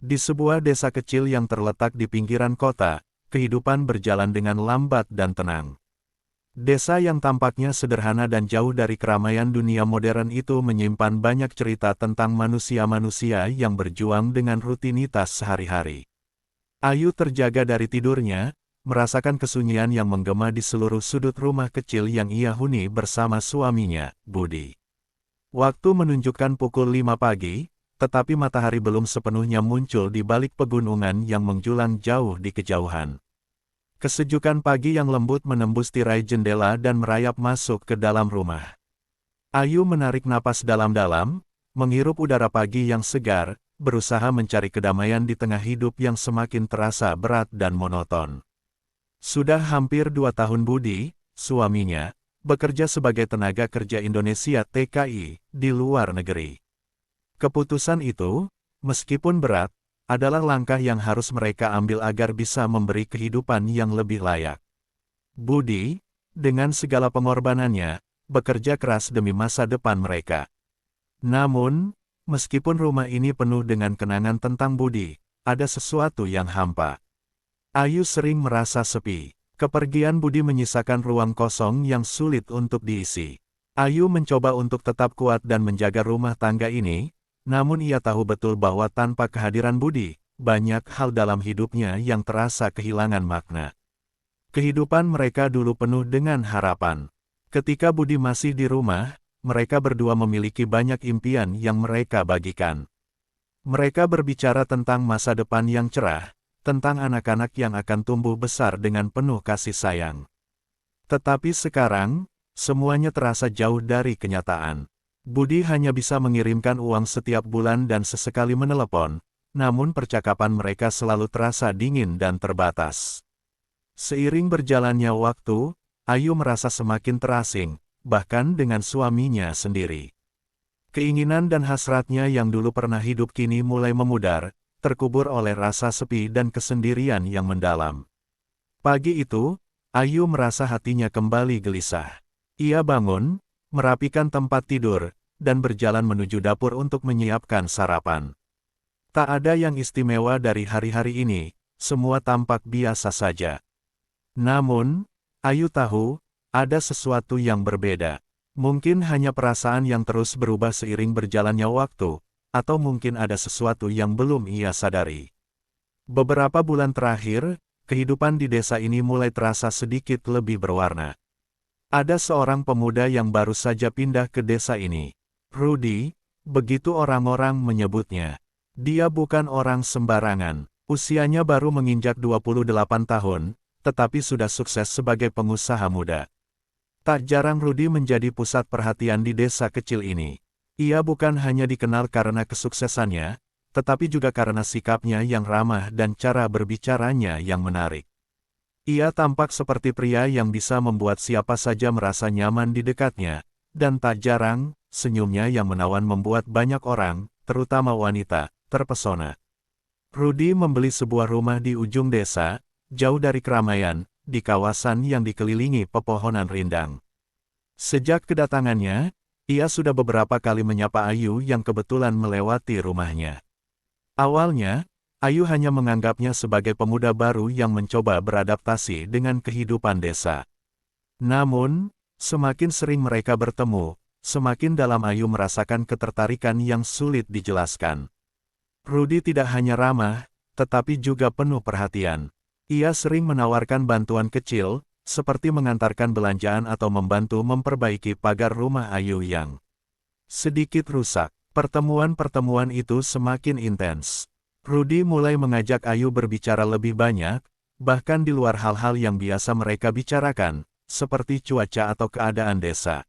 Di sebuah desa kecil yang terletak di pinggiran kota, kehidupan berjalan dengan lambat dan tenang. Desa yang tampaknya sederhana dan jauh dari keramaian dunia modern itu menyimpan banyak cerita tentang manusia-manusia yang berjuang dengan rutinitas sehari-hari. Ayu terjaga dari tidurnya, merasakan kesunyian yang menggema di seluruh sudut rumah kecil yang ia huni bersama suaminya, Budi. Waktu menunjukkan pukul 5 pagi, tetapi matahari belum sepenuhnya muncul di balik pegunungan yang menjulang jauh di kejauhan. Kesejukan pagi yang lembut menembus tirai jendela dan merayap masuk ke dalam rumah. Ayu menarik napas dalam-dalam, menghirup udara pagi yang segar, berusaha mencari kedamaian di tengah hidup yang semakin terasa berat dan monoton. Sudah hampir 2 tahun Budi, suaminya, bekerja sebagai tenaga kerja Indonesia TKI di luar negeri. Keputusan itu, meskipun berat, adalah langkah yang harus mereka ambil agar bisa memberi kehidupan yang lebih layak. Budi, dengan segala pengorbanannya, bekerja keras demi masa depan mereka. Namun, meskipun rumah ini penuh dengan kenangan tentang Budi, ada sesuatu yang hampa. Ayu sering merasa sepi. Kepergian Budi menyisakan ruang kosong yang sulit untuk diisi. Ayu mencoba untuk tetap kuat dan menjaga rumah tangga ini, namun ia tahu betul bahwa tanpa kehadiran Budi, banyak hal dalam hidupnya yang terasa kehilangan makna. Kehidupan mereka dulu penuh dengan harapan. Ketika Budi masih di rumah, mereka berdua memiliki banyak impian yang mereka bagikan. Mereka berbicara tentang masa depan yang cerah, tentang anak-anak yang akan tumbuh besar dengan penuh kasih sayang. Tetapi sekarang, semuanya terasa jauh dari kenyataan. Budi hanya bisa mengirimkan uang setiap bulan dan sesekali menelepon, namun percakapan mereka selalu terasa dingin dan terbatas. Seiring berjalannya waktu, Ayu merasa semakin terasing, bahkan dengan suaminya sendiri. Keinginan dan hasratnya yang dulu pernah hidup kini mulai memudar, terkubur oleh rasa sepi dan kesendirian yang mendalam. Pagi itu, Ayu merasa hatinya kembali gelisah. Ia bangun, merapikan tempat tidur, dan berjalan menuju dapur untuk menyiapkan sarapan. Tak ada yang istimewa dari hari-hari ini, semua tampak biasa saja. Namun, Ayu tahu, ada sesuatu yang berbeda. Mungkin hanya perasaan yang terus berubah seiring berjalannya waktu, atau mungkin ada sesuatu yang belum ia sadari. Beberapa bulan terakhir, kehidupan di desa ini mulai terasa sedikit lebih berwarna. Ada seorang pemuda yang baru saja pindah ke desa ini. Rudy, begitu orang-orang menyebutnya. Dia bukan orang sembarangan. Usianya baru menginjak 28 tahun, tetapi sudah sukses sebagai pengusaha muda. Tak jarang Rudy menjadi pusat perhatian di desa kecil ini. Ia bukan hanya dikenal karena kesuksesannya, tetapi juga karena sikapnya yang ramah dan cara berbicaranya yang menarik. Ia tampak seperti pria yang bisa membuat siapa saja merasa nyaman di dekatnya, dan tak jarang, senyumnya yang menawan membuat banyak orang, terutama wanita, terpesona. Rudy membeli sebuah rumah di ujung desa, jauh dari keramaian, di kawasan yang dikelilingi pepohonan rindang. Sejak kedatangannya, ia sudah beberapa kali menyapa Ayu yang kebetulan melewati rumahnya. Awalnya, Ayu hanya menganggapnya sebagai pemuda baru yang mencoba beradaptasi dengan kehidupan desa. Namun, semakin sering mereka bertemu, semakin dalam Ayu merasakan ketertarikan yang sulit dijelaskan. Rudy tidak hanya ramah, tetapi juga penuh perhatian. Ia sering menawarkan bantuan kecil, seperti mengantarkan belanjaan atau membantu memperbaiki pagar rumah Ayu yang sedikit rusak. Pertemuan-pertemuan itu semakin intens. Rudy mulai mengajak Ayu berbicara lebih banyak, bahkan di luar hal-hal yang biasa mereka bicarakan, seperti cuaca atau keadaan desa.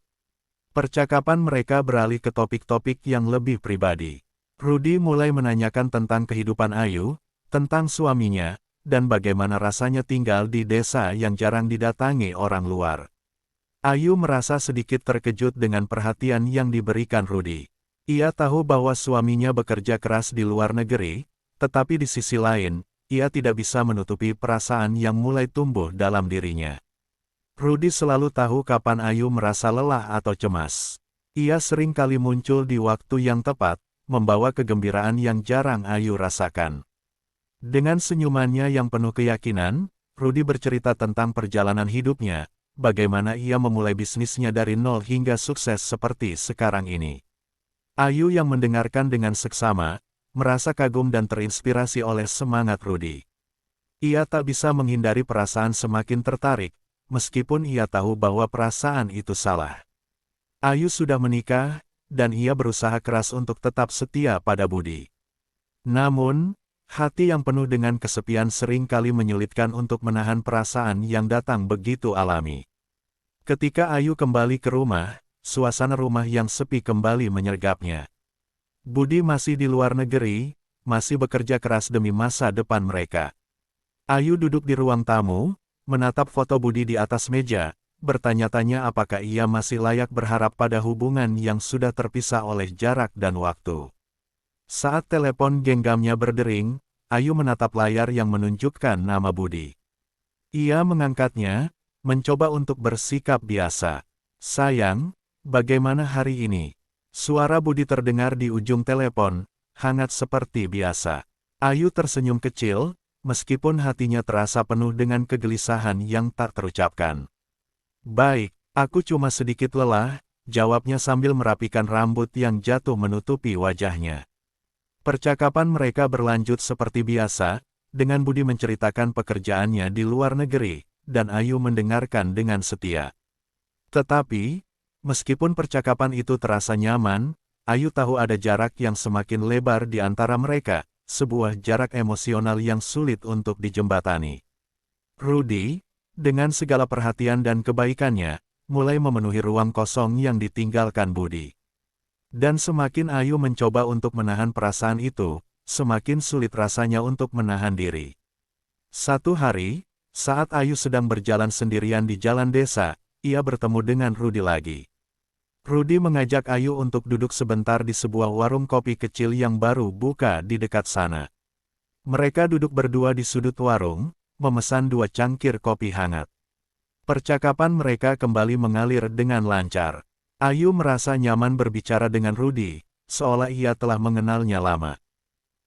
Percakapan mereka beralih ke topik-topik yang lebih pribadi. Rudy mulai menanyakan tentang kehidupan Ayu, tentang suaminya, dan bagaimana rasanya tinggal di desa yang jarang didatangi orang luar. Ayu merasa sedikit terkejut dengan perhatian yang diberikan Rudy. Ia tahu bahwa suaminya bekerja keras di luar negeri, tetapi di sisi lain, ia tidak bisa menutupi perasaan yang mulai tumbuh dalam dirinya. Rudy selalu tahu kapan Ayu merasa lelah atau cemas. Ia sering kali muncul di waktu yang tepat, membawa kegembiraan yang jarang Ayu rasakan. Dengan senyumannya yang penuh keyakinan, Rudy bercerita tentang perjalanan hidupnya, bagaimana ia memulai bisnisnya dari nol hingga sukses seperti sekarang ini. Ayu yang mendengarkan dengan seksama, merasa kagum dan terinspirasi oleh semangat Rudy. Ia tak bisa menghindari perasaan semakin tertarik, meskipun ia tahu bahwa perasaan itu salah. Ayu sudah menikah, dan ia berusaha keras untuk tetap setia pada Budi. Namun, hati yang penuh dengan kesepian sering kali menyulitkan untuk menahan perasaan yang datang begitu alami. Ketika Ayu kembali ke rumah, suasana rumah yang sepi kembali menyergapnya. Budi masih di luar negeri, masih bekerja keras demi masa depan mereka. Ayu duduk di ruang tamu, menatap foto Budi di atas meja, bertanya-tanya apakah ia masih layak berharap pada hubungan yang sudah terpisah oleh jarak dan waktu. Saat telepon genggamnya berdering, Ayu menatap layar yang menunjukkan nama Budi. Ia mengangkatnya, mencoba untuk bersikap biasa. "Sayang, bagaimana hari ini?" Suara Budi terdengar di ujung telepon, hangat seperti biasa. Ayu tersenyum kecil, meskipun hatinya terasa penuh dengan kegelisahan yang tak terucapkan. "Baik, aku cuma sedikit lelah," jawabnya sambil merapikan rambut yang jatuh menutupi wajahnya. Percakapan mereka berlanjut seperti biasa, dengan Budi menceritakan pekerjaannya di luar negeri, dan Ayu mendengarkan dengan setia. Tetapi, meskipun percakapan itu terasa nyaman, Ayu tahu ada jarak yang semakin lebar di antara mereka, sebuah jarak emosional yang sulit untuk dijembatani. Rudy, dengan segala perhatian dan kebaikannya, mulai memenuhi ruang kosong yang ditinggalkan Budi. Dan semakin Ayu mencoba untuk menahan perasaan itu, semakin sulit rasanya untuk menahan diri. Satu hari, saat Ayu sedang berjalan sendirian di jalan desa, ia bertemu dengan Rudy lagi. Rudy mengajak Ayu untuk duduk sebentar di sebuah warung kopi kecil yang baru buka di dekat sana. Mereka duduk berdua di sudut warung, memesan 2 cangkir kopi hangat. Percakapan mereka kembali mengalir dengan lancar. Ayu merasa nyaman berbicara dengan Rudy, seolah ia telah mengenalnya lama.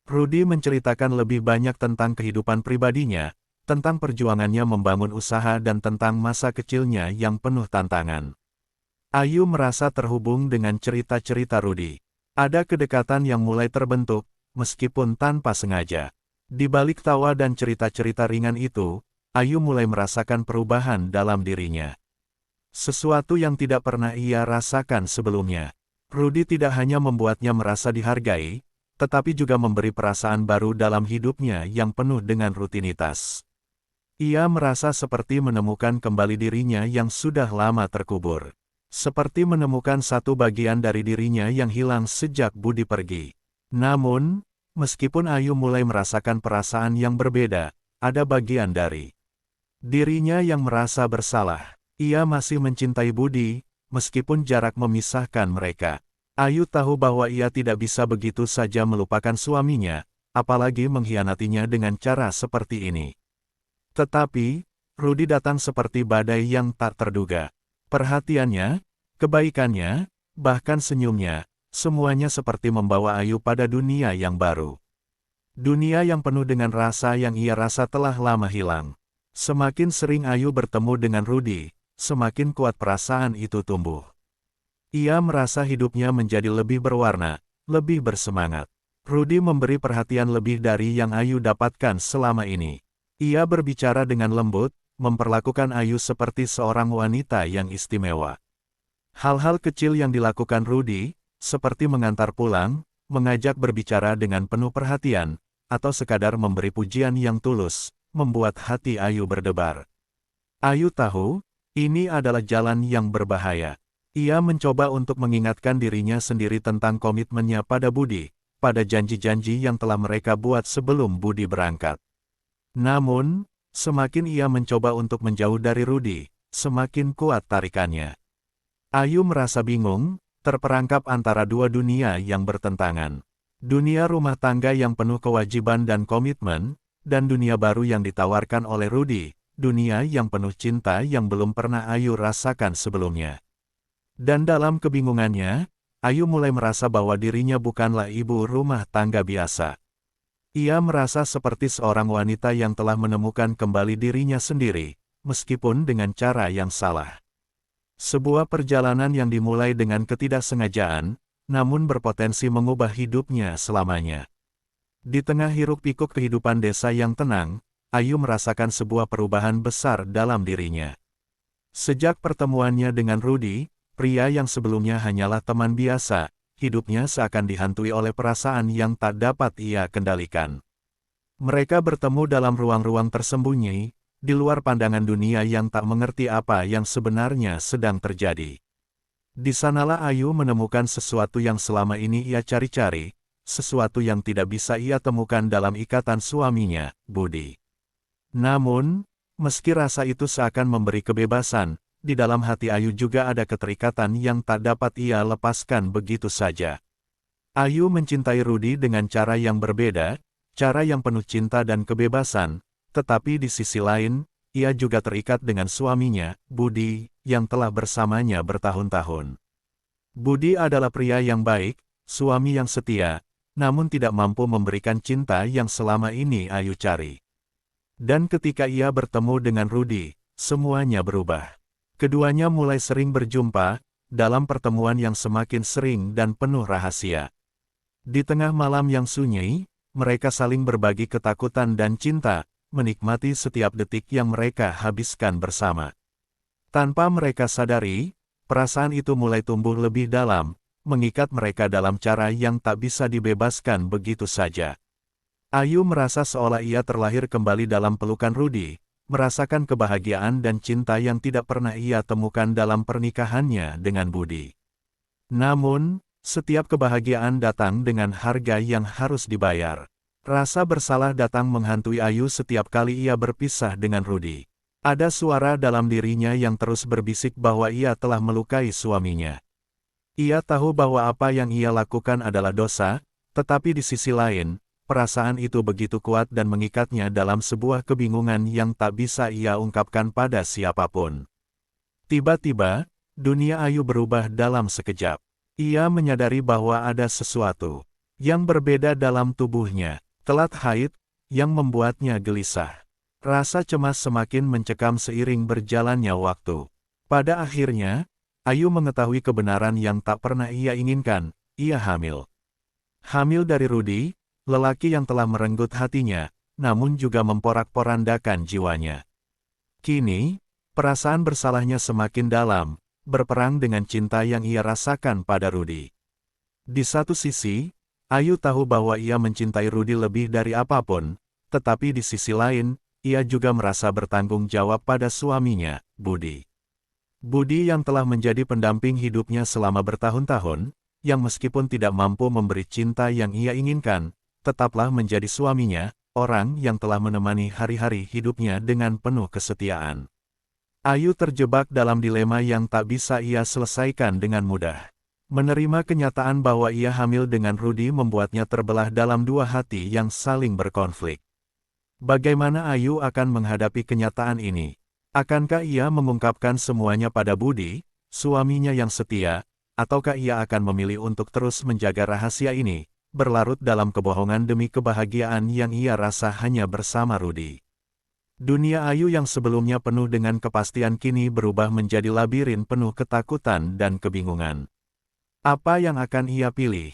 Rudy menceritakan lebih banyak tentang kehidupan pribadinya, tentang perjuangannya membangun usaha dan tentang masa kecilnya yang penuh tantangan. Ayu merasa terhubung dengan cerita-cerita Rudy. Ada kedekatan yang mulai terbentuk, meskipun tanpa sengaja. Di balik tawa dan cerita-cerita ringan itu, Ayu mulai merasakan perubahan dalam dirinya. Sesuatu yang tidak pernah ia rasakan sebelumnya. Rudy tidak hanya membuatnya merasa dihargai, tetapi juga memberi perasaan baru dalam hidupnya yang penuh dengan rutinitas. Ia merasa seperti menemukan kembali dirinya yang sudah lama terkubur. Seperti menemukan satu bagian dari dirinya yang hilang sejak Budi pergi. Namun, meskipun Ayu mulai merasakan perasaan yang berbeda, ada bagian dari dirinya yang merasa bersalah. Ia masih mencintai Budi, meskipun jarak memisahkan mereka. Ayu tahu bahwa ia tidak bisa begitu saja melupakan suaminya, apalagi mengkhianatinya dengan cara seperti ini. Tetapi, Rudy datang seperti badai yang tak terduga. Perhatiannya, kebaikannya, bahkan senyumnya, semuanya seperti membawa Ayu pada dunia yang baru. Dunia yang penuh dengan rasa yang ia rasa telah lama hilang. Semakin sering Ayu bertemu dengan Rudy, semakin kuat perasaan itu tumbuh. Ia merasa hidupnya menjadi lebih berwarna, lebih bersemangat. Rudy memberi perhatian lebih dari yang Ayu dapatkan selama ini. Ia berbicara dengan lembut, memperlakukan Ayu seperti seorang wanita yang istimewa. Hal-hal kecil yang dilakukan Rudy, seperti mengantar pulang, mengajak berbicara dengan penuh perhatian, atau sekadar memberi pujian yang tulus, membuat hati Ayu berdebar. Ayu tahu, ini adalah jalan yang berbahaya. Ia mencoba untuk mengingatkan dirinya sendiri tentang komitmennya pada Budi, pada janji-janji yang telah mereka buat sebelum Budi berangkat. Namun, semakin ia mencoba untuk menjauh dari Rudy, semakin kuat tarikannya. Ayu merasa bingung, terperangkap antara dua dunia yang bertentangan. Dunia rumah tangga yang penuh kewajiban dan komitmen, dan dunia baru yang ditawarkan oleh Rudy, dunia yang penuh cinta yang belum pernah Ayu rasakan sebelumnya. Dan dalam kebingungannya, Ayu mulai merasa bahwa dirinya bukanlah ibu rumah tangga biasa. Ia merasa seperti seorang wanita yang telah menemukan kembali dirinya sendiri, meskipun dengan cara yang salah. Sebuah perjalanan yang dimulai dengan ketidaksengajaan, namun berpotensi mengubah hidupnya selamanya. Di tengah hiruk-pikuk kehidupan desa yang tenang, Ayu merasakan sebuah perubahan besar dalam dirinya. Sejak pertemuannya dengan Rudy, pria yang sebelumnya hanyalah teman biasa, hidupnya seakan dihantui oleh perasaan yang tak dapat ia kendalikan. Mereka bertemu dalam ruang-ruang tersembunyi, di luar pandangan dunia yang tak mengerti apa yang sebenarnya sedang terjadi. Di sanalah Ayu menemukan sesuatu yang selama ini ia cari-cari, sesuatu yang tidak bisa ia temukan dalam ikatan suaminya, Budi. Namun, meski rasa itu seakan memberi kebebasan, di dalam hati Ayu juga ada keterikatan yang tak dapat ia lepaskan begitu saja. Ayu mencintai Rudy dengan cara yang berbeda, cara yang penuh cinta dan kebebasan, tetapi di sisi lain, ia juga terikat dengan suaminya, Budi, yang telah bersamanya bertahun-tahun. Budi adalah pria yang baik, suami yang setia, namun tidak mampu memberikan cinta yang selama ini Ayu cari. Dan ketika ia bertemu dengan Rudy, semuanya berubah. Keduanya mulai sering berjumpa, dalam pertemuan yang semakin sering dan penuh rahasia. Di tengah malam yang sunyi, mereka saling berbagi ketakutan dan cinta, menikmati setiap detik yang mereka habiskan bersama. Tanpa mereka sadari, perasaan itu mulai tumbuh lebih dalam, mengikat mereka dalam cara yang tak bisa dibebaskan begitu saja. Ayu merasa seolah ia terlahir kembali dalam pelukan Rudy, merasakan kebahagiaan dan cinta yang tidak pernah ia temukan dalam pernikahannya dengan Budi. Namun, setiap kebahagiaan datang dengan harga yang harus dibayar. Rasa bersalah datang menghantui Ayu setiap kali ia berpisah dengan Rudy. Ada suara dalam dirinya yang terus berbisik bahwa ia telah melukai suaminya. Ia tahu bahwa apa yang ia lakukan adalah dosa, tetapi di sisi lain, perasaan itu begitu kuat dan mengikatnya dalam sebuah kebingungan yang tak bisa ia ungkapkan pada siapapun. Tiba-tiba, dunia Ayu berubah dalam sekejap. Ia menyadari bahwa ada sesuatu yang berbeda dalam tubuhnya, telat haid, yang membuatnya gelisah. Rasa cemas semakin mencekam seiring berjalannya waktu. Pada akhirnya, Ayu mengetahui kebenaran yang tak pernah ia inginkan, ia hamil. Hamil dari Rudy, lelaki yang telah merenggut hatinya, namun juga memporak-porandakan jiwanya. Kini, perasaan bersalahnya semakin dalam, berperang dengan cinta yang ia rasakan pada Rudy. Di satu sisi, Ayu tahu bahwa ia mencintai Rudy lebih dari apapun, tetapi di sisi lain, ia juga merasa bertanggung jawab pada suaminya, Budi. Budi yang telah menjadi pendamping hidupnya selama bertahun-tahun, yang meskipun tidak mampu memberi cinta yang ia inginkan, tetaplah menjadi suaminya, orang yang telah menemani hari-hari hidupnya dengan penuh kesetiaan. Ayu terjebak dalam dilema yang tak bisa ia selesaikan dengan mudah. Menerima kenyataan bahwa ia hamil dengan Rudy membuatnya terbelah dalam dua hati yang saling berkonflik. Bagaimana Ayu akan menghadapi kenyataan ini? Akankah ia mengungkapkan semuanya pada Budi, suaminya yang setia, ataukah ia akan memilih untuk terus menjaga rahasia ini, berlarut dalam kebohongan demi kebahagiaan yang ia rasa hanya bersama Rudy? Dunia Ayu yang sebelumnya penuh dengan kepastian kini berubah menjadi labirin penuh ketakutan dan kebingungan. Apa yang akan ia pilih?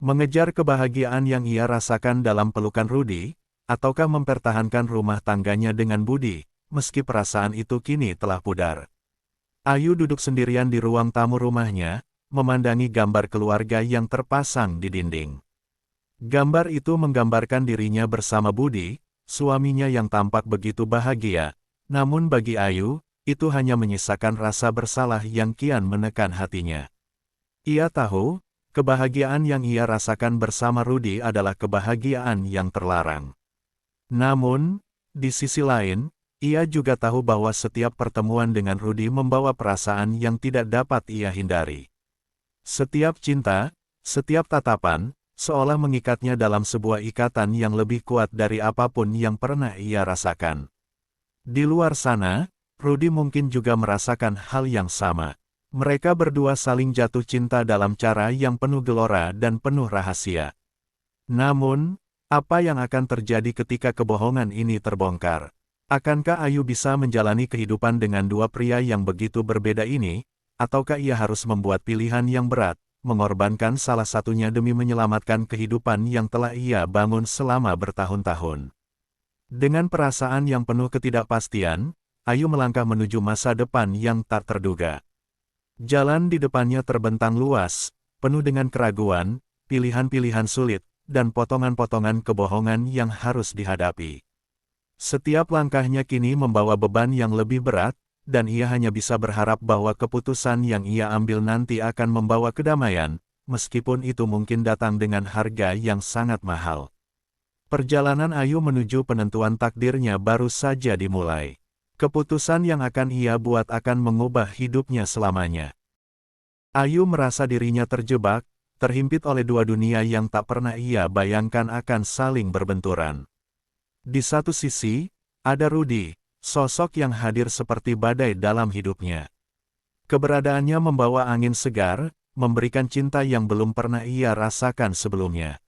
Mengejar kebahagiaan yang ia rasakan dalam pelukan Rudy, ataukah mempertahankan rumah tangganya dengan Budi, meski perasaan itu kini telah pudar? Ayu duduk sendirian di ruang tamu rumahnya, memandangi gambar keluarga yang terpasang di dinding. Gambar itu menggambarkan dirinya bersama Budi, suaminya yang tampak begitu bahagia, namun bagi Ayu, itu hanya menyisakan rasa bersalah yang kian menekan hatinya. Ia tahu, kebahagiaan yang ia rasakan bersama Rudy adalah kebahagiaan yang terlarang. Namun, di sisi lain, ia juga tahu bahwa setiap pertemuan dengan Rudy membawa perasaan yang tidak dapat ia hindari. Setiap cinta, setiap tatapan, seolah mengikatnya dalam sebuah ikatan yang lebih kuat dari apapun yang pernah ia rasakan. Di luar sana, Rudy mungkin juga merasakan hal yang sama. Mereka berdua saling jatuh cinta dalam cara yang penuh gelora dan penuh rahasia. Namun, apa yang akan terjadi ketika kebohongan ini terbongkar? Akankah Ayu bisa menjalani kehidupan dengan dua pria yang begitu berbeda ini, ataukah ia harus membuat pilihan yang berat, mengorbankan salah satunya demi menyelamatkan kehidupan yang telah ia bangun selama bertahun-tahun? Dengan perasaan yang penuh ketidakpastian, Ayu melangkah menuju masa depan yang tak terduga. Jalan di depannya terbentang luas, penuh dengan keraguan, pilihan-pilihan sulit, dan potongan-potongan kebohongan yang harus dihadapi. Setiap langkahnya kini membawa beban yang lebih berat, dan ia hanya bisa berharap bahwa keputusan yang ia ambil nanti akan membawa kedamaian, meskipun itu mungkin datang dengan harga yang sangat mahal. Perjalanan Ayu menuju penentuan takdirnya baru saja dimulai. Keputusan yang akan ia buat akan mengubah hidupnya selamanya. Ayu merasa dirinya terjebak, terhimpit oleh dua dunia yang tak pernah ia bayangkan akan saling berbenturan. Di satu sisi, ada Rudy, sosok yang hadir seperti badai dalam hidupnya. Keberadaannya membawa angin segar, memberikan cinta yang belum pernah ia rasakan sebelumnya.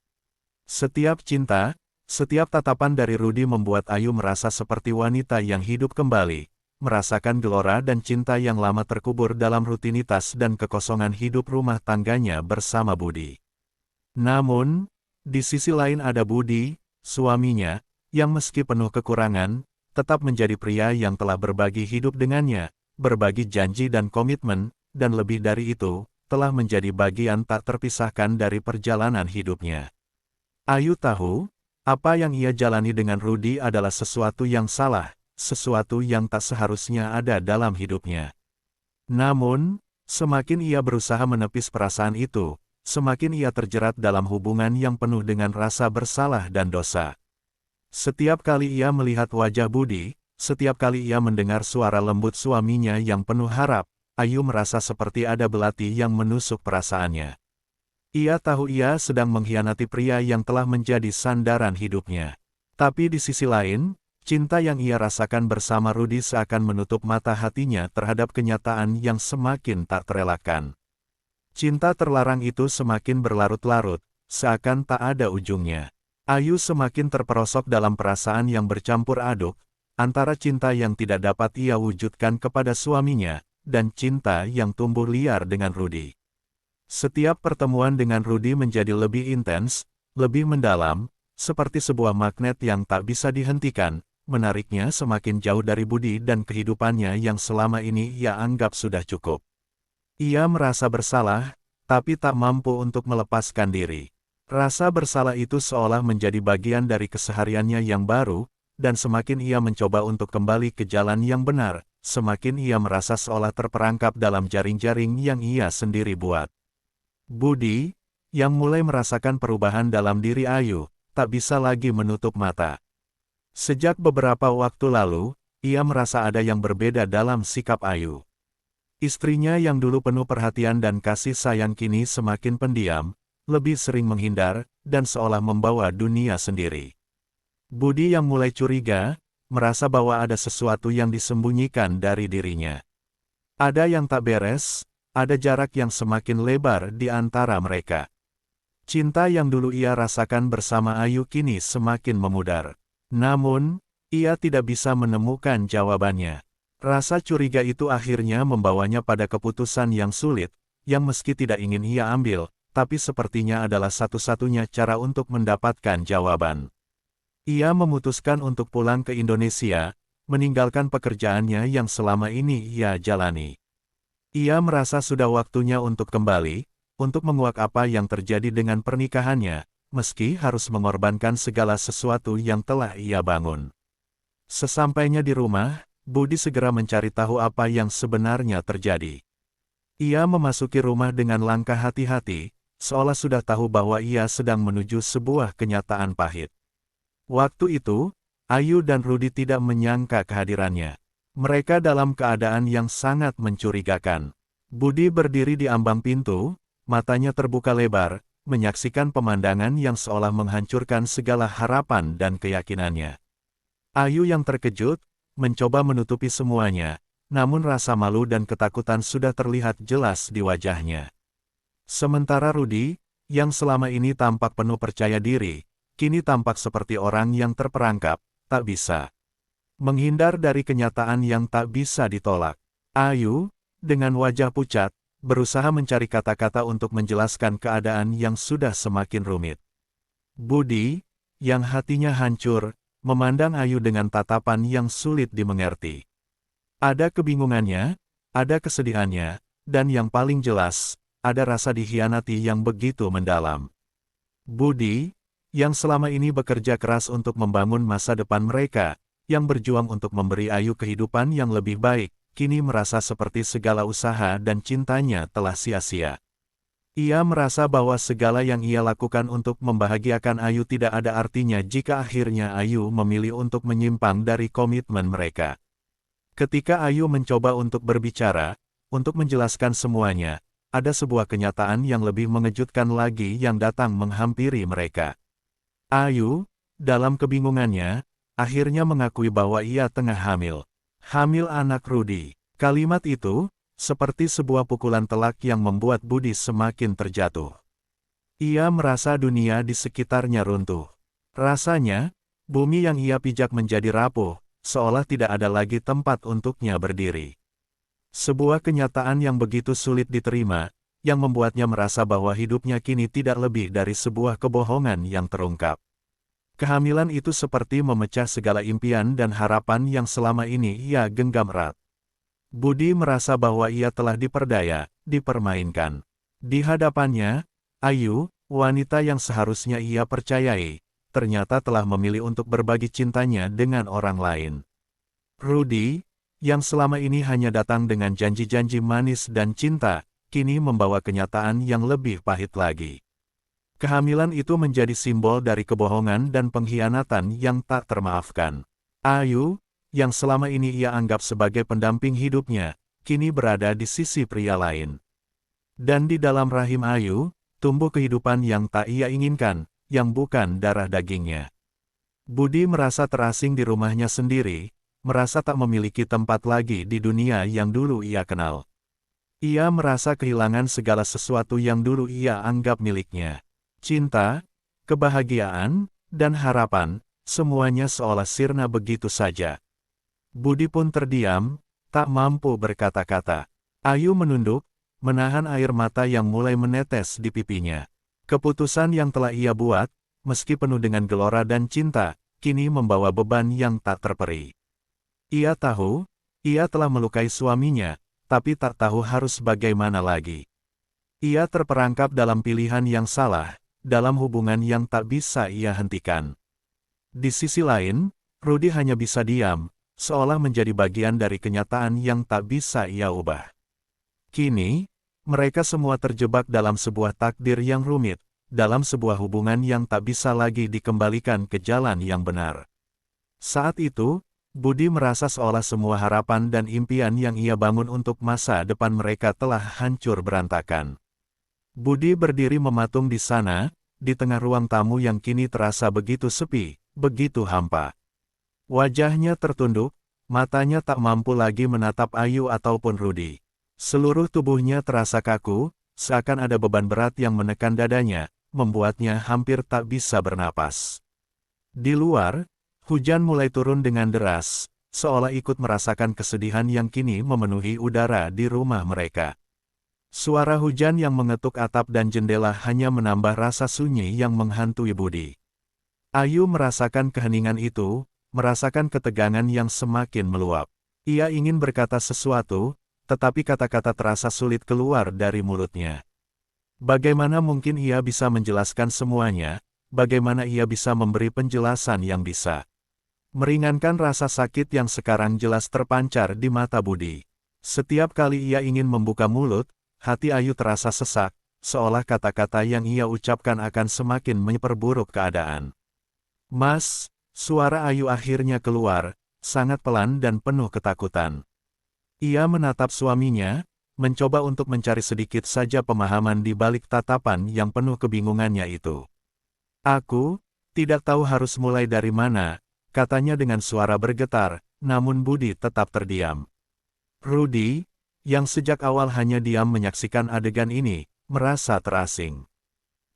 Setiap cinta, setiap tatapan dari Rudy membuat Ayu merasa seperti wanita yang hidup kembali, merasakan gelora dan cinta yang lama terkubur dalam rutinitas dan kekosongan hidup rumah tangganya bersama Budi. Namun, di sisi lain ada Budi, suaminya, yang meski penuh kekurangan, tetap menjadi pria yang telah berbagi hidup dengannya, berbagi janji dan komitmen, dan lebih dari itu, telah menjadi bagian tak terpisahkan dari perjalanan hidupnya. Ayu tahu, apa yang ia jalani dengan Rudy adalah sesuatu yang salah, sesuatu yang tak seharusnya ada dalam hidupnya. Namun, semakin ia berusaha menepis perasaan itu, semakin ia terjerat dalam hubungan yang penuh dengan rasa bersalah dan dosa. Setiap kali ia melihat wajah Budi, setiap kali ia mendengar suara lembut suaminya yang penuh harap, Ayu merasa seperti ada belati yang menusuk perasaannya. Ia tahu ia sedang mengkhianati pria yang telah menjadi sandaran hidupnya. Tapi di sisi lain, cinta yang ia rasakan bersama Rudy seakan menutup mata hatinya terhadap kenyataan yang semakin tak terelakkan. Cinta terlarang itu semakin berlarut-larut, seakan tak ada ujungnya. Ayu semakin terperosok dalam perasaan yang bercampur aduk, antara cinta yang tidak dapat ia wujudkan kepada suaminya, dan cinta yang tumbuh liar dengan Rudy. Setiap pertemuan dengan Rudy menjadi lebih intens, lebih mendalam, seperti sebuah magnet yang tak bisa dihentikan, menariknya semakin jauh dari Budi dan kehidupannya yang selama ini ia anggap sudah cukup. Ia merasa bersalah, tapi tak mampu untuk melepaskan diri. Rasa bersalah itu seolah menjadi bagian dari kesehariannya yang baru, dan semakin ia mencoba untuk kembali ke jalan yang benar, semakin ia merasa seolah terperangkap dalam jaring-jaring yang ia sendiri buat. Budi, yang mulai merasakan perubahan dalam diri Ayu, tak bisa lagi menutup mata. Sejak beberapa waktu lalu, ia merasa ada yang berbeda dalam sikap Ayu. Istrinya yang dulu penuh perhatian dan kasih sayang kini semakin pendiam, lebih sering menghindar, dan seolah membawa dunia sendiri. Budi yang mulai curiga, merasa bahwa ada sesuatu yang disembunyikan dari dirinya. Ada yang tak beres, ada jarak yang semakin lebar di antara mereka. Cinta yang dulu ia rasakan bersama Ayu kini semakin memudar. Namun, ia tidak bisa menemukan jawabannya. Rasa curiga itu akhirnya membawanya pada keputusan yang sulit, yang meski tidak ingin ia ambil, tapi sepertinya adalah satu-satunya cara untuk mendapatkan jawaban. Ia memutuskan untuk pulang ke Indonesia, meninggalkan pekerjaannya yang selama ini ia jalani. Ia merasa sudah waktunya untuk kembali, untuk menguak apa yang terjadi dengan pernikahannya, meski harus mengorbankan segala sesuatu yang telah ia bangun. Sesampainya di rumah, Budi segera mencari tahu apa yang sebenarnya terjadi. Ia memasuki rumah dengan langkah hati-hati, seolah sudah tahu bahwa ia sedang menuju sebuah kenyataan pahit. Waktu itu, Ayu dan Rudy tidak menyangka kehadirannya. Mereka dalam keadaan yang sangat mencurigakan. Budi berdiri di ambang pintu, matanya terbuka lebar, menyaksikan pemandangan yang seolah menghancurkan segala harapan dan keyakinannya. Ayu yang terkejut, mencoba menutupi semuanya, namun rasa malu dan ketakutan sudah terlihat jelas di wajahnya. Sementara Rudy, yang selama ini tampak penuh percaya diri, kini tampak seperti orang yang terperangkap, tak bisa menghindar dari kenyataan yang tak bisa ditolak. Ayu, dengan wajah pucat, berusaha mencari kata-kata untuk menjelaskan keadaan yang sudah semakin rumit. Budi, yang hatinya hancur, memandang Ayu dengan tatapan yang sulit dimengerti. Ada kebingungannya, ada kesedihannya, dan yang paling jelas, ada rasa dikhianati yang begitu mendalam. Budi, yang selama ini bekerja keras untuk membangun masa depan mereka, yang berjuang untuk memberi Ayu kehidupan yang lebih baik, kini merasa seperti segala usaha dan cintanya telah sia-sia. Ia merasa bahwa segala yang ia lakukan untuk membahagiakan Ayu tidak ada artinya jika akhirnya Ayu memilih untuk menyimpang dari komitmen mereka. Ketika Ayu mencoba untuk berbicara, untuk menjelaskan semuanya, ada sebuah kenyataan yang lebih mengejutkan lagi yang datang menghampiri mereka. Ayu, dalam kebingungannya, akhirnya mengakui bahwa ia tengah hamil. Hamil anak Rudy. Kalimat itu, seperti sebuah pukulan telak yang membuat Budi semakin terjatuh. Ia merasa dunia di sekitarnya runtuh. Rasanya, bumi yang ia pijak menjadi rapuh, seolah tidak ada lagi tempat untuknya berdiri. Sebuah kenyataan yang begitu sulit diterima, yang membuatnya merasa bahwa hidupnya kini tidak lebih dari sebuah kebohongan yang terungkap. Kehamilan itu seperti memecah segala impian dan harapan yang selama ini ia genggam erat. Budi merasa bahwa ia telah diperdaya, dipermainkan. Di hadapannya, Ayu, wanita yang seharusnya ia percayai, ternyata telah memilih untuk berbagi cintanya dengan orang lain. Rudy, yang selama ini hanya datang dengan janji-janji manis dan cinta, kini membawa kenyataan yang lebih pahit lagi. Kehamilan itu menjadi simbol dari kebohongan dan pengkhianatan yang tak termaafkan. Ayu, yang selama ini ia anggap sebagai pendamping hidupnya, kini berada di sisi pria lain. Dan di dalam rahim Ayu, tumbuh kehidupan yang tak ia inginkan, yang bukan darah dagingnya. Budi merasa terasing di rumahnya sendiri, merasa tak memiliki tempat lagi di dunia yang dulu ia kenal. Ia merasa kehilangan segala sesuatu yang dulu ia anggap miliknya. Cinta, kebahagiaan, dan harapan, semuanya seolah sirna begitu saja. Budi pun terdiam, tak mampu berkata-kata. Ayu menunduk, menahan air mata yang mulai menetes di pipinya. Keputusan yang telah ia buat, meski penuh dengan gelora dan cinta, kini membawa beban yang tak terperi. Ia tahu, ia telah melukai suaminya, tapi tak tahu harus bagaimana lagi. Ia terperangkap dalam pilihan yang salah, dalam hubungan yang tak bisa ia hentikan. Di sisi lain, Rudy hanya bisa diam, seolah menjadi bagian dari kenyataan yang tak bisa ia ubah. Kini, mereka semua terjebak dalam sebuah takdir yang rumit, dalam sebuah hubungan yang tak bisa lagi dikembalikan ke jalan yang benar. Saat itu, Budi merasa seolah semua harapan dan impian yang ia bangun untuk masa depan mereka telah hancur berantakan. Budi berdiri mematung di sana, di tengah ruang tamu yang kini terasa begitu sepi, begitu hampa. Wajahnya tertunduk, matanya tak mampu lagi menatap Ayu ataupun Rudy. Seluruh tubuhnya terasa kaku, seakan ada beban berat yang menekan dadanya, membuatnya hampir tak bisa bernapas. Di luar, hujan mulai turun dengan deras, seolah ikut merasakan kesedihan yang kini memenuhi udara di rumah mereka. Suara hujan yang mengetuk atap dan jendela hanya menambah rasa sunyi yang menghantui Budi. Ayu merasakan keheningan itu, merasakan ketegangan yang semakin meluap. Ia ingin berkata sesuatu, tetapi kata-kata terasa sulit keluar dari mulutnya. Bagaimana mungkin ia bisa menjelaskan semuanya, bagaimana ia bisa memberi penjelasan yang bisa meringankan rasa sakit yang sekarang jelas terpancar di mata Budi. Setiap kali ia ingin membuka mulut, hati Ayu terasa sesak, seolah kata-kata yang ia ucapkan akan semakin memperburuk keadaan. "Mas," suara Ayu akhirnya keluar, sangat pelan dan penuh ketakutan. Ia menatap suaminya, mencoba untuk mencari sedikit saja pemahaman di balik tatapan yang penuh kebingungannya itu. "Aku tidak tahu harus mulai dari mana," katanya dengan suara bergetar, namun Budi tetap terdiam. Rudy, yang sejak awal hanya diam menyaksikan adegan ini, merasa terasing.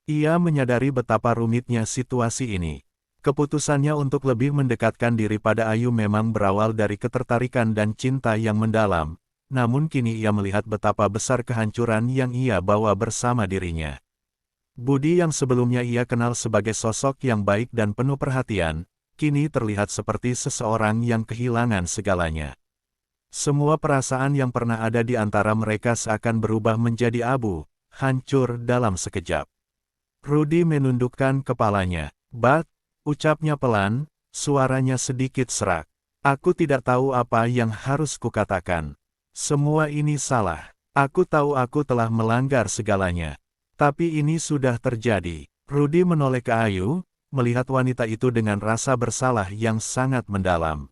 Ia menyadari betapa rumitnya situasi ini. Keputusannya untuk lebih mendekatkan diri pada Ayu memang berawal dari ketertarikan dan cinta yang mendalam, namun kini ia melihat betapa besar kehancuran yang ia bawa bersama dirinya. Budi yang sebelumnya ia kenal sebagai sosok yang baik dan penuh perhatian, kini terlihat seperti seseorang yang kehilangan segalanya. Semua perasaan yang pernah ada di antara mereka seakan berubah menjadi abu, hancur dalam sekejap. Rudy menundukkan kepalanya. "Bat," ucapnya pelan, suaranya sedikit serak. "Aku tidak tahu apa yang harus kukatakan. Semua ini salah. Aku tahu aku telah melanggar segalanya. Tapi ini sudah terjadi." Rudy menoleh ke Ayu, melihat wanita itu dengan rasa bersalah yang sangat mendalam.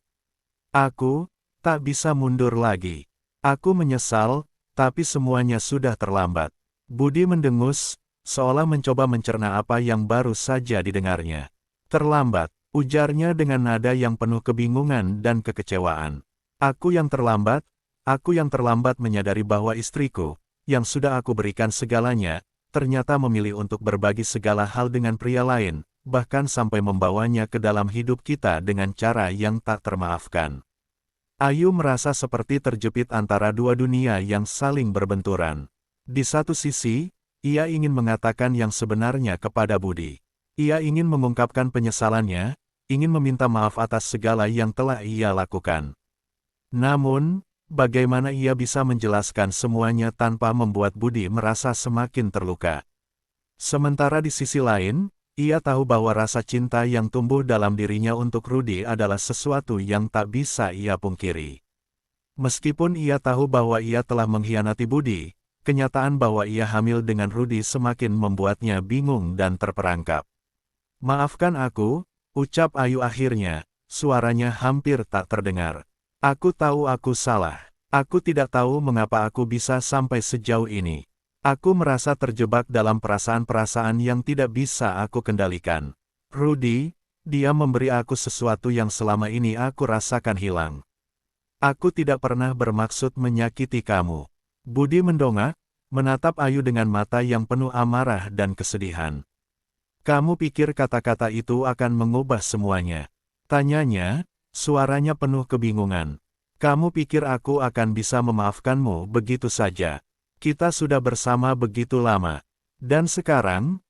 "Aku tak bisa mundur lagi. Aku menyesal, tapi semuanya sudah terlambat." Budi mendengus, seolah mencoba mencerna apa yang baru saja didengarnya. "Terlambat," ujarnya dengan nada yang penuh kebingungan dan kekecewaan. Aku yang terlambat menyadari bahwa istriku, yang sudah aku berikan segalanya, ternyata memilih untuk berbagi segala hal dengan pria lain, bahkan sampai membawanya ke dalam hidup kita dengan cara yang tak termaafkan." Ayu merasa seperti terjepit antara dua dunia yang saling berbenturan. Di satu sisi, ia ingin mengatakan yang sebenarnya kepada Budi. Ia ingin mengungkapkan penyesalannya, ingin meminta maaf atas segala yang telah ia lakukan. Namun, bagaimana ia bisa menjelaskan semuanya tanpa membuat Budi merasa semakin terluka? Sementara di sisi lain, ia tahu bahwa rasa cinta yang tumbuh dalam dirinya untuk Rudy adalah sesuatu yang tak bisa ia pungkiri. Meskipun ia tahu bahwa ia telah mengkhianati Budi, kenyataan bahwa ia hamil dengan Rudy semakin membuatnya bingung dan terperangkap. "Maafkan aku," ucap Ayu akhirnya, suaranya hampir tak terdengar. "Aku tahu aku salah. Aku tidak tahu mengapa aku bisa sampai sejauh ini. Aku merasa terjebak dalam perasaan-perasaan yang tidak bisa aku kendalikan. Rudy, dia memberi aku sesuatu yang selama ini aku rasakan hilang. Aku tidak pernah bermaksud menyakiti kamu." Budi mendongak, menatap Ayu dengan mata yang penuh amarah dan kesedihan. "Kamu pikir kata-kata itu akan mengubah semuanya?" tanyanya, suaranya penuh kebingungan. "Kamu pikir aku akan bisa memaafkanmu begitu saja? Kita sudah bersama begitu lama. Dan sekarang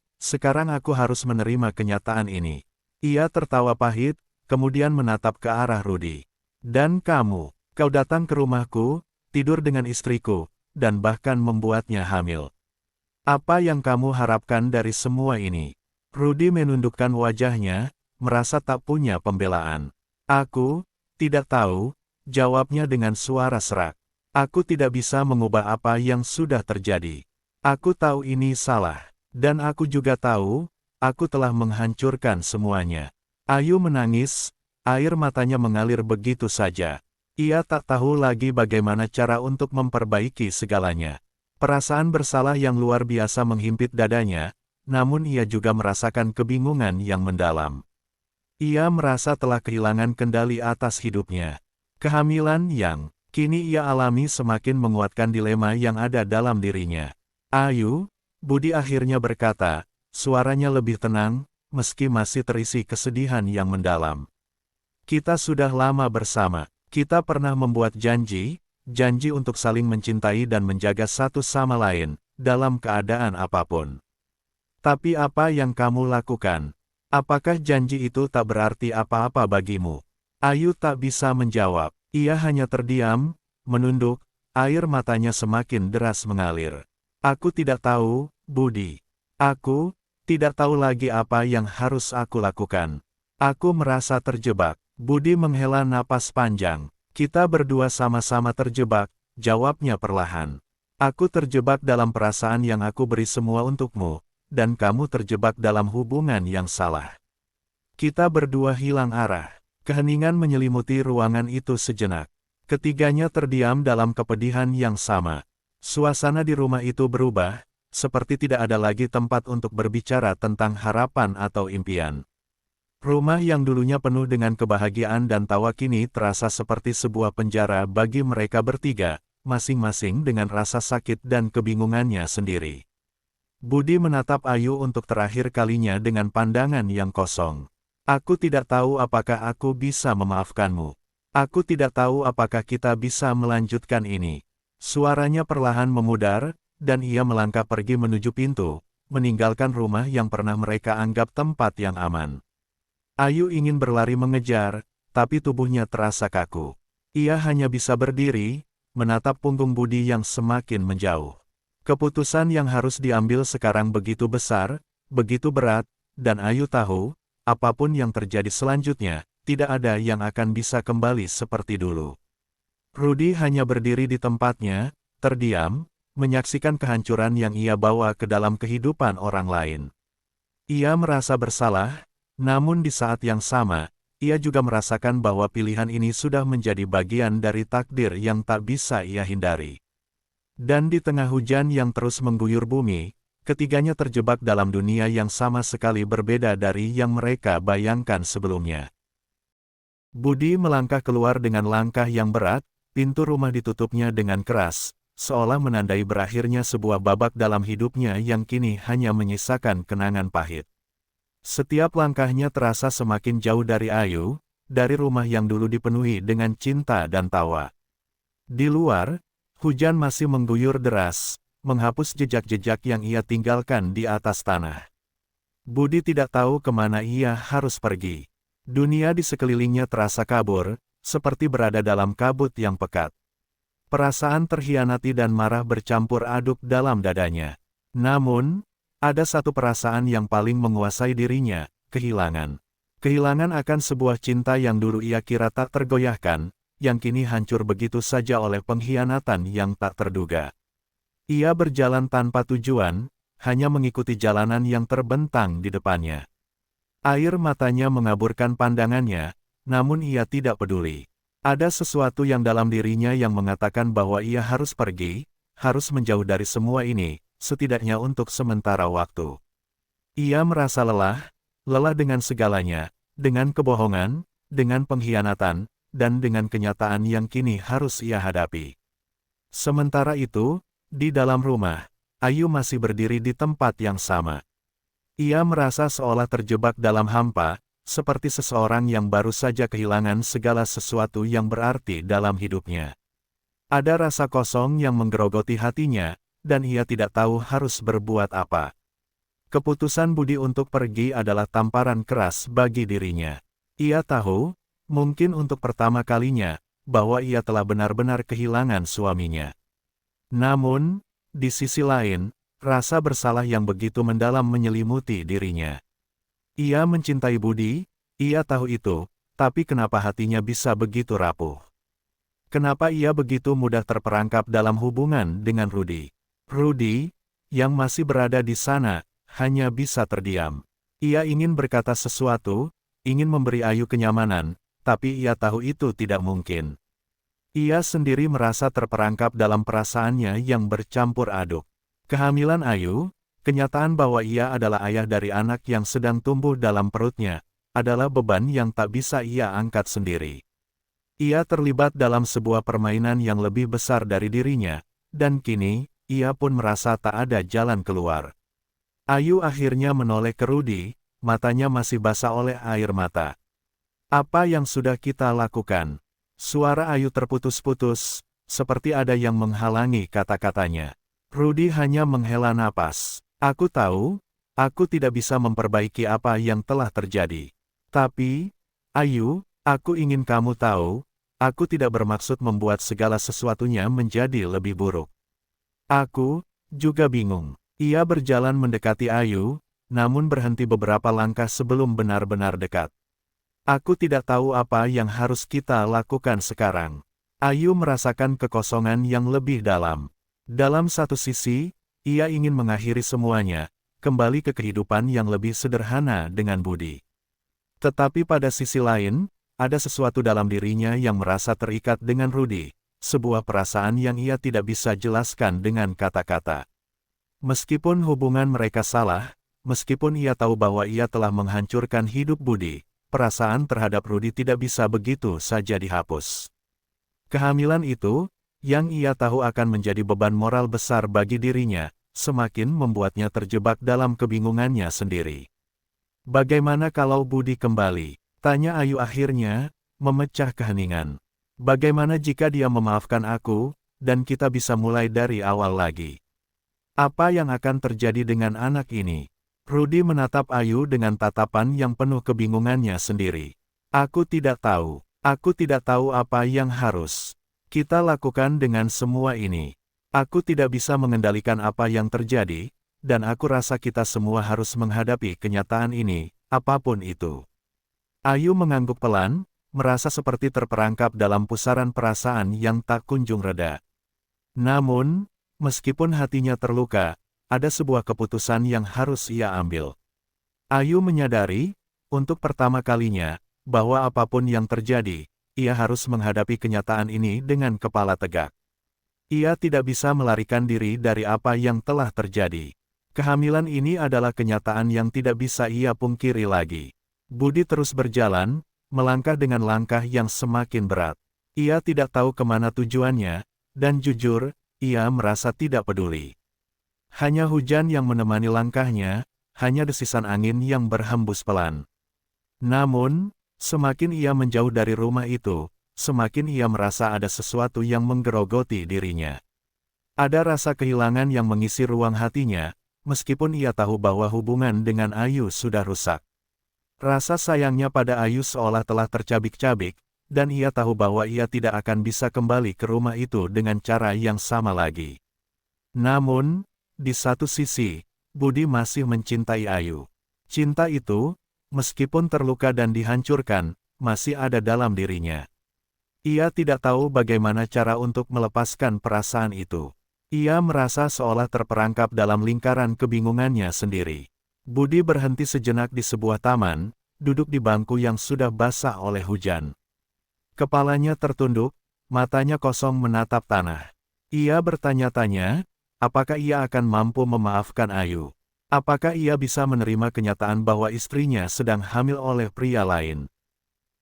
aku harus menerima kenyataan ini." Ia tertawa pahit, kemudian menatap ke arah Rudy. "Dan kamu, kau datang ke rumahku, tidur dengan istriku, dan bahkan membuatnya hamil. Apa yang kamu harapkan dari semua ini?" Rudy menundukkan wajahnya, merasa tak punya pembelaan. "Aku tidak tahu," jawabnya dengan suara serak. "Aku tidak bisa mengubah apa yang sudah terjadi. Aku tahu ini salah, dan aku juga tahu, aku telah menghancurkan semuanya." Ayu menangis, air matanya mengalir begitu saja. Ia tak tahu lagi bagaimana cara untuk memperbaiki segalanya. Perasaan bersalah yang luar biasa menghimpit dadanya, namun ia juga merasakan kebingungan yang mendalam. Ia merasa telah kehilangan kendali atas hidupnya. Kehamilan yang kini ia alami semakin menguatkan dilema yang ada dalam dirinya. "Ayu," Budi akhirnya berkata, suaranya lebih tenang, meski masih terisi kesedihan yang mendalam. "Kita sudah lama bersama. Kita pernah membuat janji untuk saling mencintai dan menjaga satu sama lain, dalam keadaan apapun. Tapi apa yang kamu lakukan? Apakah janji itu tak berarti apa-apa bagimu?" Ayu tak bisa menjawab. Ia hanya terdiam, menunduk, air matanya semakin deras mengalir. "Aku tidak tahu, Budi. Aku tidak tahu lagi apa yang harus aku lakukan. Aku merasa terjebak." Budi menghela napas panjang. "Kita berdua sama-sama terjebak," jawabnya perlahan. "Aku terjebak dalam perasaan yang aku beri semua untukmu, dan kamu terjebak dalam hubungan yang salah. Kita berdua hilang arah." Keheningan menyelimuti ruangan itu sejenak. Ketiganya terdiam dalam kepedihan yang sama. Suasana di rumah itu berubah, seperti tidak ada lagi tempat untuk berbicara tentang harapan atau impian. Rumah yang dulunya penuh dengan kebahagiaan dan tawa kini terasa seperti sebuah penjara bagi mereka bertiga, masing-masing dengan rasa sakit dan kebingungannya sendiri. Budi menatap Ayu untuk terakhir kalinya dengan pandangan yang kosong. Aku tidak tahu apakah aku bisa memaafkanmu. Aku tidak tahu apakah kita bisa melanjutkan ini. Suaranya perlahan memudar, dan ia melangkah pergi menuju pintu, meninggalkan rumah yang pernah mereka anggap tempat yang aman. Ayu ingin berlari mengejar, tapi tubuhnya terasa kaku. Ia hanya bisa berdiri, menatap punggung Budi yang semakin menjauh. Keputusan yang harus diambil sekarang begitu besar, begitu berat, dan Ayu tahu, apapun yang terjadi selanjutnya, tidak ada yang akan bisa kembali seperti dulu. Rudy hanya berdiri di tempatnya, terdiam, menyaksikan kehancuran yang ia bawa ke dalam kehidupan orang lain. Ia merasa bersalah, namun di saat yang sama, ia juga merasakan bahwa pilihan ini sudah menjadi bagian dari takdir yang tak bisa ia hindari. Dan di tengah hujan yang terus mengguyur bumi, ketiganya terjebak dalam dunia yang sama sekali berbeda dari yang mereka bayangkan sebelumnya. Budi melangkah keluar dengan langkah yang berat, pintu rumah ditutupnya dengan keras, seolah menandai berakhirnya sebuah babak dalam hidupnya yang kini hanya menyisakan kenangan pahit. Setiap langkahnya terasa semakin jauh dari Ayu, dari rumah yang dulu dipenuhi dengan cinta dan tawa. Di luar, hujan masih mengguyur deras, menghapus jejak-jejak yang ia tinggalkan di atas tanah. Budi tidak tahu kemana ia harus pergi. Dunia di sekelilingnya terasa kabur, seperti berada dalam kabut yang pekat. Perasaan terhianati dan marah bercampur aduk dalam dadanya. Namun, ada satu perasaan yang paling menguasai dirinya, kehilangan. Kehilangan akan sebuah cinta yang dulu ia kira tak tergoyahkan, yang kini hancur begitu saja oleh pengkhianatan yang tak terduga. Ia berjalan tanpa tujuan, hanya mengikuti jalanan yang terbentang di depannya. Air matanya mengaburkan pandangannya, namun ia tidak peduli. Ada sesuatu yang dalam dirinya yang mengatakan bahwa ia harus pergi, harus menjauh dari semua ini, setidaknya untuk sementara waktu. Ia merasa lelah dengan segalanya, dengan kebohongan, dengan pengkhianatan, dan dengan kenyataan yang kini harus ia hadapi. Sementara itu, di dalam rumah, Ayu masih berdiri di tempat yang sama. Ia merasa seolah terjebak dalam hampa, seperti seseorang yang baru saja kehilangan segala sesuatu yang berarti dalam hidupnya. Ada rasa kosong yang menggerogoti hatinya, dan ia tidak tahu harus berbuat apa. Keputusan Budi untuk pergi adalah tamparan keras bagi dirinya. Ia tahu, mungkin untuk pertama kalinya, bahwa ia telah benar-benar kehilangan suaminya. Namun, di sisi lain, rasa bersalah yang begitu mendalam menyelimuti dirinya. Ia mencintai Budi, ia tahu itu, tapi kenapa hatinya bisa begitu rapuh? Kenapa ia begitu mudah terperangkap dalam hubungan dengan Rudy? Rudy, yang masih berada di sana, hanya bisa terdiam. Ia ingin berkata sesuatu, ingin memberi Ayu kenyamanan, tapi ia tahu itu tidak mungkin. Ia sendiri merasa terperangkap dalam perasaannya yang bercampur aduk. Kehamilan Ayu, kenyataan bahwa ia adalah ayah dari anak yang sedang tumbuh dalam perutnya, adalah beban yang tak bisa ia angkat sendiri. Ia terlibat dalam sebuah permainan yang lebih besar dari dirinya, dan kini, ia pun merasa tak ada jalan keluar. Ayu akhirnya menoleh ke Rudy, matanya masih basah oleh air mata. Apa yang sudah kita lakukan? Suara Ayu terputus-putus, seperti ada yang menghalangi kata-katanya. Rudy hanya menghela napas. Aku tahu, aku tidak bisa memperbaiki apa yang telah terjadi. Tapi, Ayu, aku ingin kamu tahu, aku tidak bermaksud membuat segala sesuatunya menjadi lebih buruk. Aku juga bingung. Ia berjalan mendekati Ayu, namun berhenti beberapa langkah sebelum benar-benar dekat. Aku tidak tahu apa yang harus kita lakukan sekarang. Ayu merasakan kekosongan yang lebih dalam. Dalam satu sisi, ia ingin mengakhiri semuanya, kembali ke kehidupan yang lebih sederhana dengan Budi. Tetapi pada sisi lain, ada sesuatu dalam dirinya yang merasa terikat dengan Rudy. Sebuah perasaan yang ia tidak bisa jelaskan dengan kata-kata. Meskipun hubungan mereka salah, meskipun ia tahu bahwa ia telah menghancurkan hidup Budi, perasaan terhadap Rudy tidak bisa begitu saja dihapus. Kehamilan itu, yang ia tahu akan menjadi beban moral besar bagi dirinya, semakin membuatnya terjebak dalam kebingungannya sendiri. Bagaimana kalau Budi kembali? Tanya Ayu akhirnya, memecah keheningan. Bagaimana jika dia memaafkan aku, dan kita bisa mulai dari awal lagi? Apa yang akan terjadi dengan anak ini? Rudy menatap Ayu dengan tatapan yang penuh kebingungannya sendiri. Aku tidak tahu apa yang harus kita lakukan dengan semua ini. Aku tidak bisa mengendalikan apa yang terjadi, dan aku rasa kita semua harus menghadapi kenyataan ini, apapun itu. Ayu mengangguk pelan, merasa seperti terperangkap dalam pusaran perasaan yang tak kunjung reda. Namun, meskipun hatinya terluka, ada sebuah keputusan yang harus ia ambil. Ayu menyadari, untuk pertama kalinya, bahwa apapun yang terjadi, ia harus menghadapi kenyataan ini dengan kepala tegak. Ia tidak bisa melarikan diri dari apa yang telah terjadi. Kehamilan ini adalah kenyataan yang tidak bisa ia pungkiri lagi. Budi terus berjalan, melangkah dengan langkah yang semakin berat. Ia tidak tahu kemana tujuannya, dan jujur, ia merasa tidak peduli. Hanya hujan yang menemani langkahnya, hanya desisan angin yang berhembus pelan. Namun, semakin ia menjauh dari rumah itu, semakin ia merasa ada sesuatu yang menggerogoti dirinya. Ada rasa kehilangan yang mengisi ruang hatinya, meskipun ia tahu bahwa hubungan dengan Ayu sudah rusak. Rasa sayangnya pada Ayu seolah telah tercabik-cabik, dan ia tahu bahwa ia tidak akan bisa kembali ke rumah itu dengan cara yang sama lagi. Namun, di satu sisi, Budi masih mencintai Ayu. Cinta itu, meskipun terluka dan dihancurkan, masih ada dalam dirinya. Ia tidak tahu bagaimana cara untuk melepaskan perasaan itu. Ia merasa seolah terperangkap dalam lingkaran kebingungannya sendiri. Budi berhenti sejenak di sebuah taman, duduk di bangku yang sudah basah oleh hujan. Kepalanya tertunduk, matanya kosong menatap tanah. Ia bertanya-tanya, apakah ia akan mampu memaafkan Ayu? Apakah ia bisa menerima kenyataan bahwa istrinya sedang hamil oleh pria lain?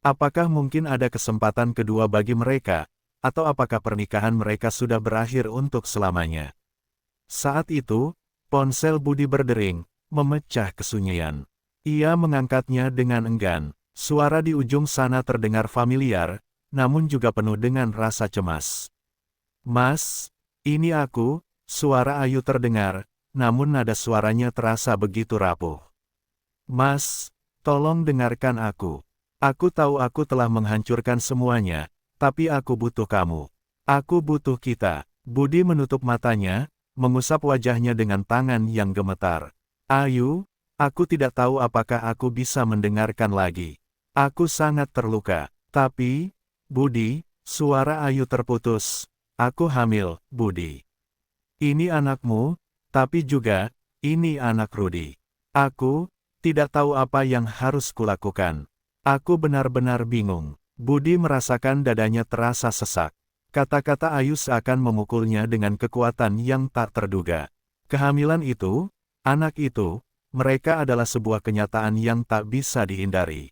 Apakah mungkin ada kesempatan kedua bagi mereka, atau apakah pernikahan mereka sudah berakhir untuk selamanya? Saat itu, ponsel Budi berdering, memecah kesunyian. Ia mengangkatnya dengan enggan. Suara di ujung sana terdengar familiar, namun juga penuh dengan rasa cemas. "Mas, ini aku," suara Ayu terdengar, namun nada suaranya terasa begitu rapuh. "Mas, tolong dengarkan aku. Aku tahu aku telah menghancurkan semuanya, tapi aku butuh kamu. Aku butuh kita." Budi menutup matanya, mengusap wajahnya dengan tangan yang gemetar. "Ayu, aku tidak tahu apakah aku bisa mendengarkan lagi. Aku sangat terluka. Tapi, Budi," suara Ayu terputus. "Aku hamil, Budi. Ini anakmu, tapi juga, ini anak Rudy. Aku tidak tahu apa yang harus kulakukan. Aku benar-benar bingung." Budi merasakan dadanya terasa sesak. Kata-kata Ayu seakan memukulnya dengan kekuatan yang tak terduga. Kehamilan itu, anak itu, mereka adalah sebuah kenyataan yang tak bisa dihindari.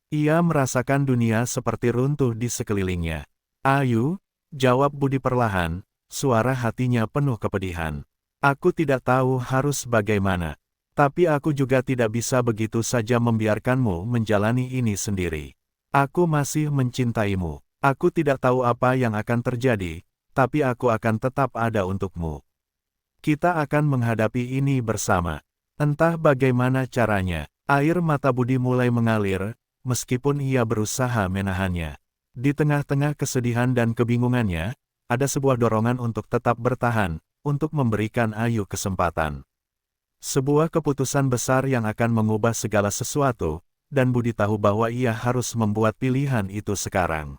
Ia merasakan dunia seperti runtuh di sekelilingnya. "Ayu," jawab Budi perlahan, suara hatinya penuh kepedihan. "Aku tidak tahu harus bagaimana. Tapi aku juga tidak bisa begitu saja membiarkanmu menjalani ini sendiri. Aku masih mencintaimu. Aku tidak tahu apa yang akan terjadi, tapi aku akan tetap ada untukmu. Kita akan menghadapi ini bersama. Entah bagaimana caranya." Air mata Budi mulai mengalir, meskipun ia berusaha menahannya. Di tengah-tengah kesedihan dan kebingungannya, ada sebuah dorongan untuk tetap bertahan, untuk memberikan Ayu kesempatan. Sebuah keputusan besar yang akan mengubah segala sesuatu, dan Budi tahu bahwa ia harus membuat pilihan itu sekarang.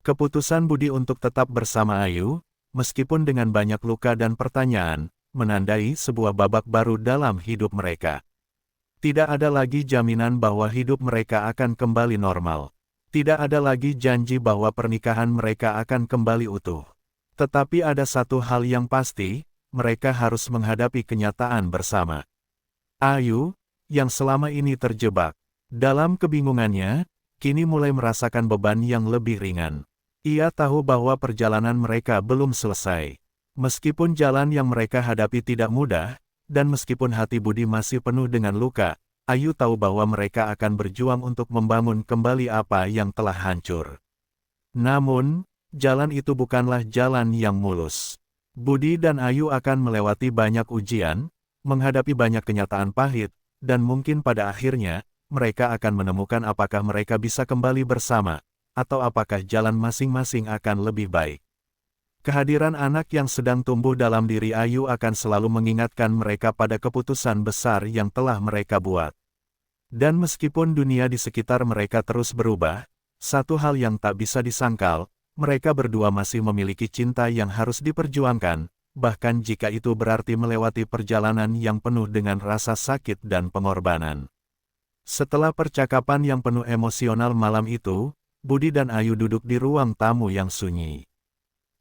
Keputusan Budi untuk tetap bersama Ayu, meskipun dengan banyak luka dan pertanyaan, menandai sebuah babak baru dalam hidup mereka. Tidak ada lagi jaminan bahwa hidup mereka akan kembali normal. Tidak ada lagi janji bahwa pernikahan mereka akan kembali utuh. Tetapi ada satu hal yang pasti, mereka harus menghadapi kenyataan bersama. Ayu, yang selama ini terjebak, Dalam kebingungannya, kini mulai merasakan beban yang lebih ringan. Ia tahu bahwa perjalanan mereka belum selesai. Meskipun jalan yang mereka hadapi tidak mudah, dan meskipun hati Budi masih penuh dengan luka, Ayu tahu bahwa mereka akan berjuang untuk membangun kembali apa yang telah hancur. Namun, jalan itu bukanlah jalan yang mulus. Budi dan Ayu akan melewati banyak ujian, menghadapi banyak kenyataan pahit, dan mungkin pada akhirnya, mereka akan menemukan apakah mereka bisa kembali bersama, atau apakah jalan masing-masing akan lebih baik. Kehadiran anak yang sedang tumbuh dalam diri Ayu akan selalu mengingatkan mereka pada keputusan besar yang telah mereka buat. Dan meskipun dunia di sekitar mereka terus berubah, satu hal yang tak bisa disangkal, mereka berdua masih memiliki cinta yang harus diperjuangkan, bahkan jika itu berarti melewati perjalanan yang penuh dengan rasa sakit dan pengorbanan. Setelah percakapan yang penuh emosional malam itu, Budi dan Ayu duduk di ruang tamu yang sunyi.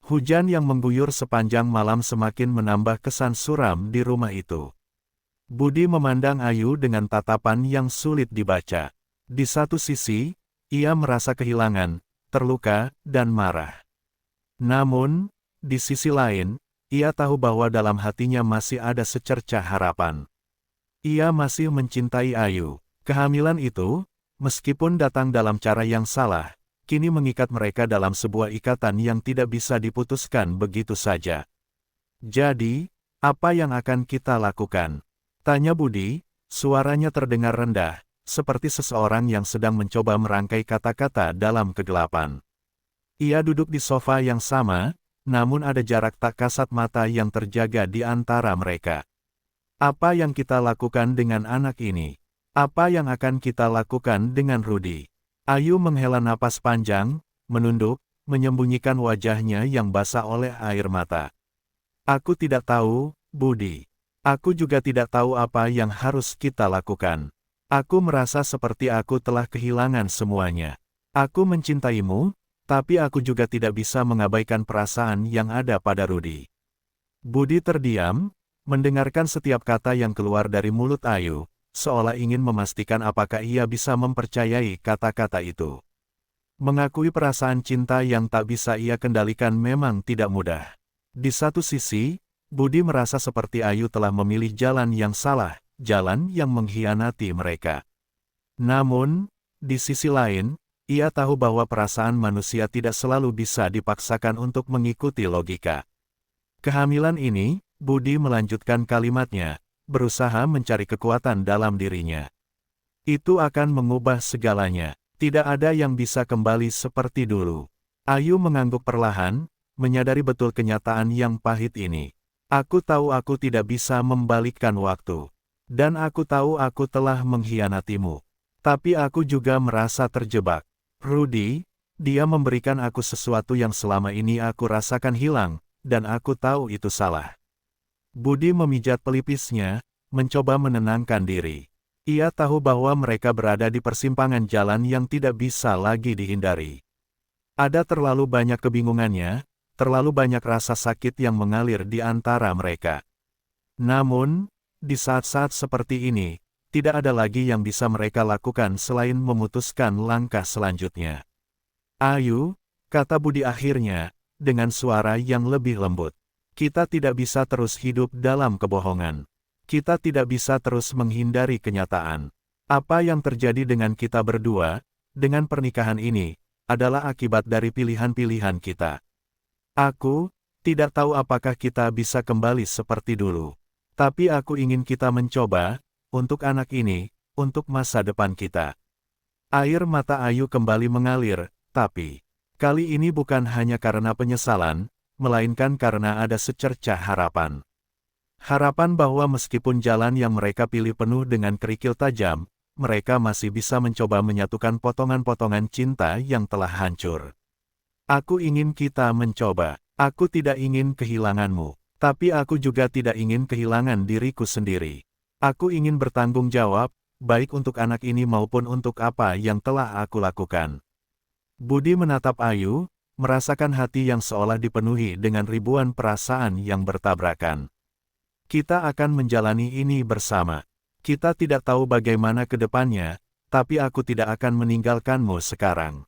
Hujan yang mengguyur sepanjang malam semakin menambah kesan suram di rumah itu. Budi memandang Ayu dengan tatapan yang sulit dibaca. Di satu sisi, ia merasa kehilangan, terluka, dan marah. Namun, di sisi lain, ia tahu bahwa dalam hatinya masih ada secercah harapan. Ia masih mencintai Ayu. Kehamilan itu, meskipun datang dalam cara yang salah, kini mengikat mereka dalam sebuah ikatan yang tidak bisa diputuskan begitu saja. Jadi, apa yang akan kita lakukan? Tanya Budi, suaranya terdengar rendah, seperti seseorang yang sedang mencoba merangkai kata-kata dalam kegelapan. Ia duduk di sofa yang sama, namun ada jarak tak kasat mata yang terjaga di antara mereka. Apa yang kita lakukan dengan anak ini? Apa yang akan kita lakukan dengan Rudy? Ayu menghela napas panjang, menunduk, menyembunyikan wajahnya yang basah oleh air mata. Aku tidak tahu, Budi. Aku juga tidak tahu apa yang harus kita lakukan. Aku merasa seperti aku telah kehilangan semuanya. Aku mencintaimu, tapi aku juga tidak bisa mengabaikan perasaan yang ada pada Rudy. Budi terdiam, mendengarkan setiap kata yang keluar dari mulut Ayu, seolah ingin memastikan apakah ia bisa mempercayai kata-kata itu. Mengakui perasaan cinta yang tak bisa ia kendalikan memang tidak mudah. Di satu sisi, Budi merasa seperti Ayu telah memilih jalan yang salah, jalan yang mengkhianati mereka. Namun, di sisi lain, ia tahu bahwa perasaan manusia tidak selalu bisa dipaksakan untuk mengikuti logika. Kehamilan ini, Budi melanjutkan kalimatnya, berusaha mencari kekuatan dalam dirinya. Itu akan mengubah segalanya. Tidak ada yang bisa kembali seperti dulu. Ayu mengangguk perlahan, menyadari betul kenyataan yang pahit ini. Aku tahu aku tidak bisa membalikkan waktu. Dan aku tahu aku telah mengkhianatimu. Tapi aku juga merasa terjebak. Rudy, dia memberikan aku sesuatu yang selama ini aku rasakan hilang, dan aku tahu itu salah. Budi memijat pelipisnya, mencoba menenangkan diri. Ia tahu bahwa mereka berada di persimpangan jalan yang tidak bisa lagi dihindari. Ada terlalu banyak kebingungannya, terlalu banyak rasa sakit yang mengalir di antara mereka. Namun, di saat-saat seperti ini, tidak ada lagi yang bisa mereka lakukan selain memutuskan langkah selanjutnya. Ayu, kata Budi akhirnya, dengan suara yang lebih lembut. Kita tidak bisa terus hidup dalam kebohongan. Kita tidak bisa terus menghindari kenyataan. Apa yang terjadi dengan kita berdua, dengan pernikahan ini, adalah akibat dari pilihan-pilihan kita. Aku tidak tahu apakah kita bisa kembali seperti dulu. Tapi aku ingin kita mencoba, untuk anak ini, untuk masa depan kita. Air mata Ayu kembali mengalir, tapi kali ini bukan hanya karena penyesalan, melainkan karena ada secercah harapan. Harapan bahwa meskipun jalan yang mereka pilih penuh dengan kerikil tajam, mereka masih bisa mencoba menyatukan potongan-potongan cinta yang telah hancur. Aku ingin kita mencoba. Aku tidak ingin kehilanganmu, tapi aku juga tidak ingin kehilangan diriku sendiri. Aku ingin bertanggung jawab, baik untuk anak ini maupun untuk apa yang telah aku lakukan. Budi menatap Ayu, merasakan hati yang seolah dipenuhi dengan ribuan perasaan yang bertabrakan. Kita akan menjalani ini bersama. Kita tidak tahu bagaimana ke depannya, Tapi aku tidak akan meninggalkanmu sekarang.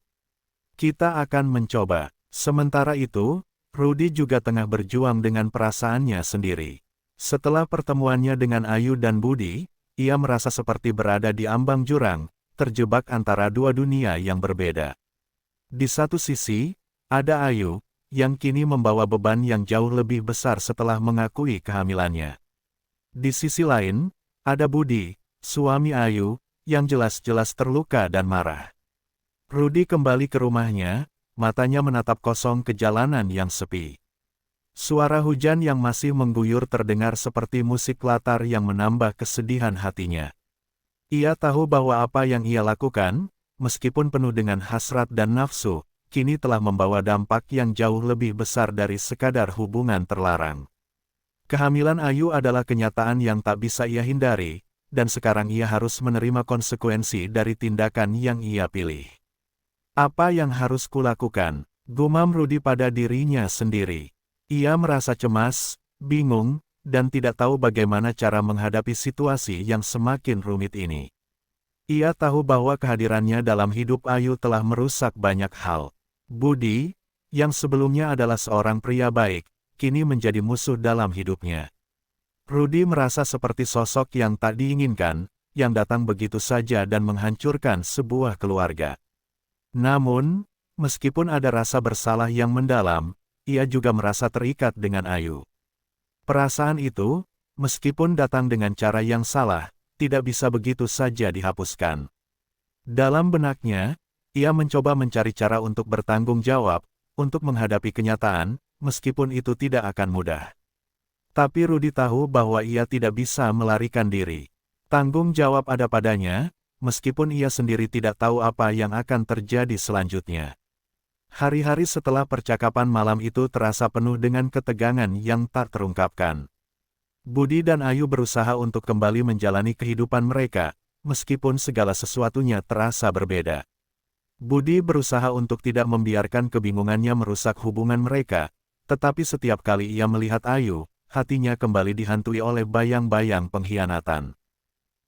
Kita akan mencoba. Sementara itu, Rudy juga tengah berjuang dengan perasaannya sendiri. Setelah pertemuannya dengan Ayu dan Budi, ia merasa seperti berada di ambang jurang, terjebak antara dua dunia yang berbeda. Di satu sisi, ada Ayu, yang kini membawa beban yang jauh lebih besar setelah mengakui kehamilannya. Di sisi lain, ada Budi, suami Ayu, yang jelas-jelas terluka dan marah. Rudy kembali ke rumahnya, matanya menatap kosong ke jalanan yang sepi. Suara hujan yang masih mengguyur terdengar seperti musik latar yang menambah kesedihan hatinya. Ia tahu bahwa apa yang ia lakukan, meskipun penuh dengan hasrat dan nafsu, kini telah membawa dampak yang jauh lebih besar dari sekadar hubungan terlarang. Kehamilan Ayu adalah kenyataan yang tak bisa ia hindari, dan sekarang ia harus menerima konsekuensi dari tindakan yang ia pilih. Apa yang harus kulakukan? Gumam Rudy pada dirinya sendiri. Ia merasa cemas, bingung, dan tidak tahu bagaimana cara menghadapi situasi yang semakin rumit ini. Ia tahu bahwa kehadirannya dalam hidup Ayu telah merusak banyak hal. Budi, yang sebelumnya adalah seorang pria baik, kini menjadi musuh dalam hidupnya. Rudy merasa seperti sosok yang tak diinginkan, yang datang begitu saja dan menghancurkan sebuah keluarga. Namun, meskipun ada rasa bersalah yang mendalam, ia juga merasa terikat dengan Ayu. Perasaan itu, meskipun datang dengan cara yang salah, tidak bisa begitu saja dihapuskan. Dalam benaknya, ia mencoba mencari cara untuk bertanggung jawab, untuk menghadapi kenyataan, meskipun itu tidak akan mudah. Tapi Rudy tahu bahwa ia tidak bisa melarikan diri. Tanggung jawab ada padanya, meskipun ia sendiri tidak tahu apa yang akan terjadi selanjutnya. Hari-hari setelah percakapan malam itu terasa penuh dengan ketegangan yang tak terungkapkan. Budi dan Ayu berusaha untuk kembali menjalani kehidupan mereka, meskipun segala sesuatunya terasa berbeda. Budi berusaha untuk tidak membiarkan kebingungannya merusak hubungan mereka, tetapi setiap kali ia melihat Ayu, hatinya kembali dihantui oleh bayang-bayang pengkhianatan.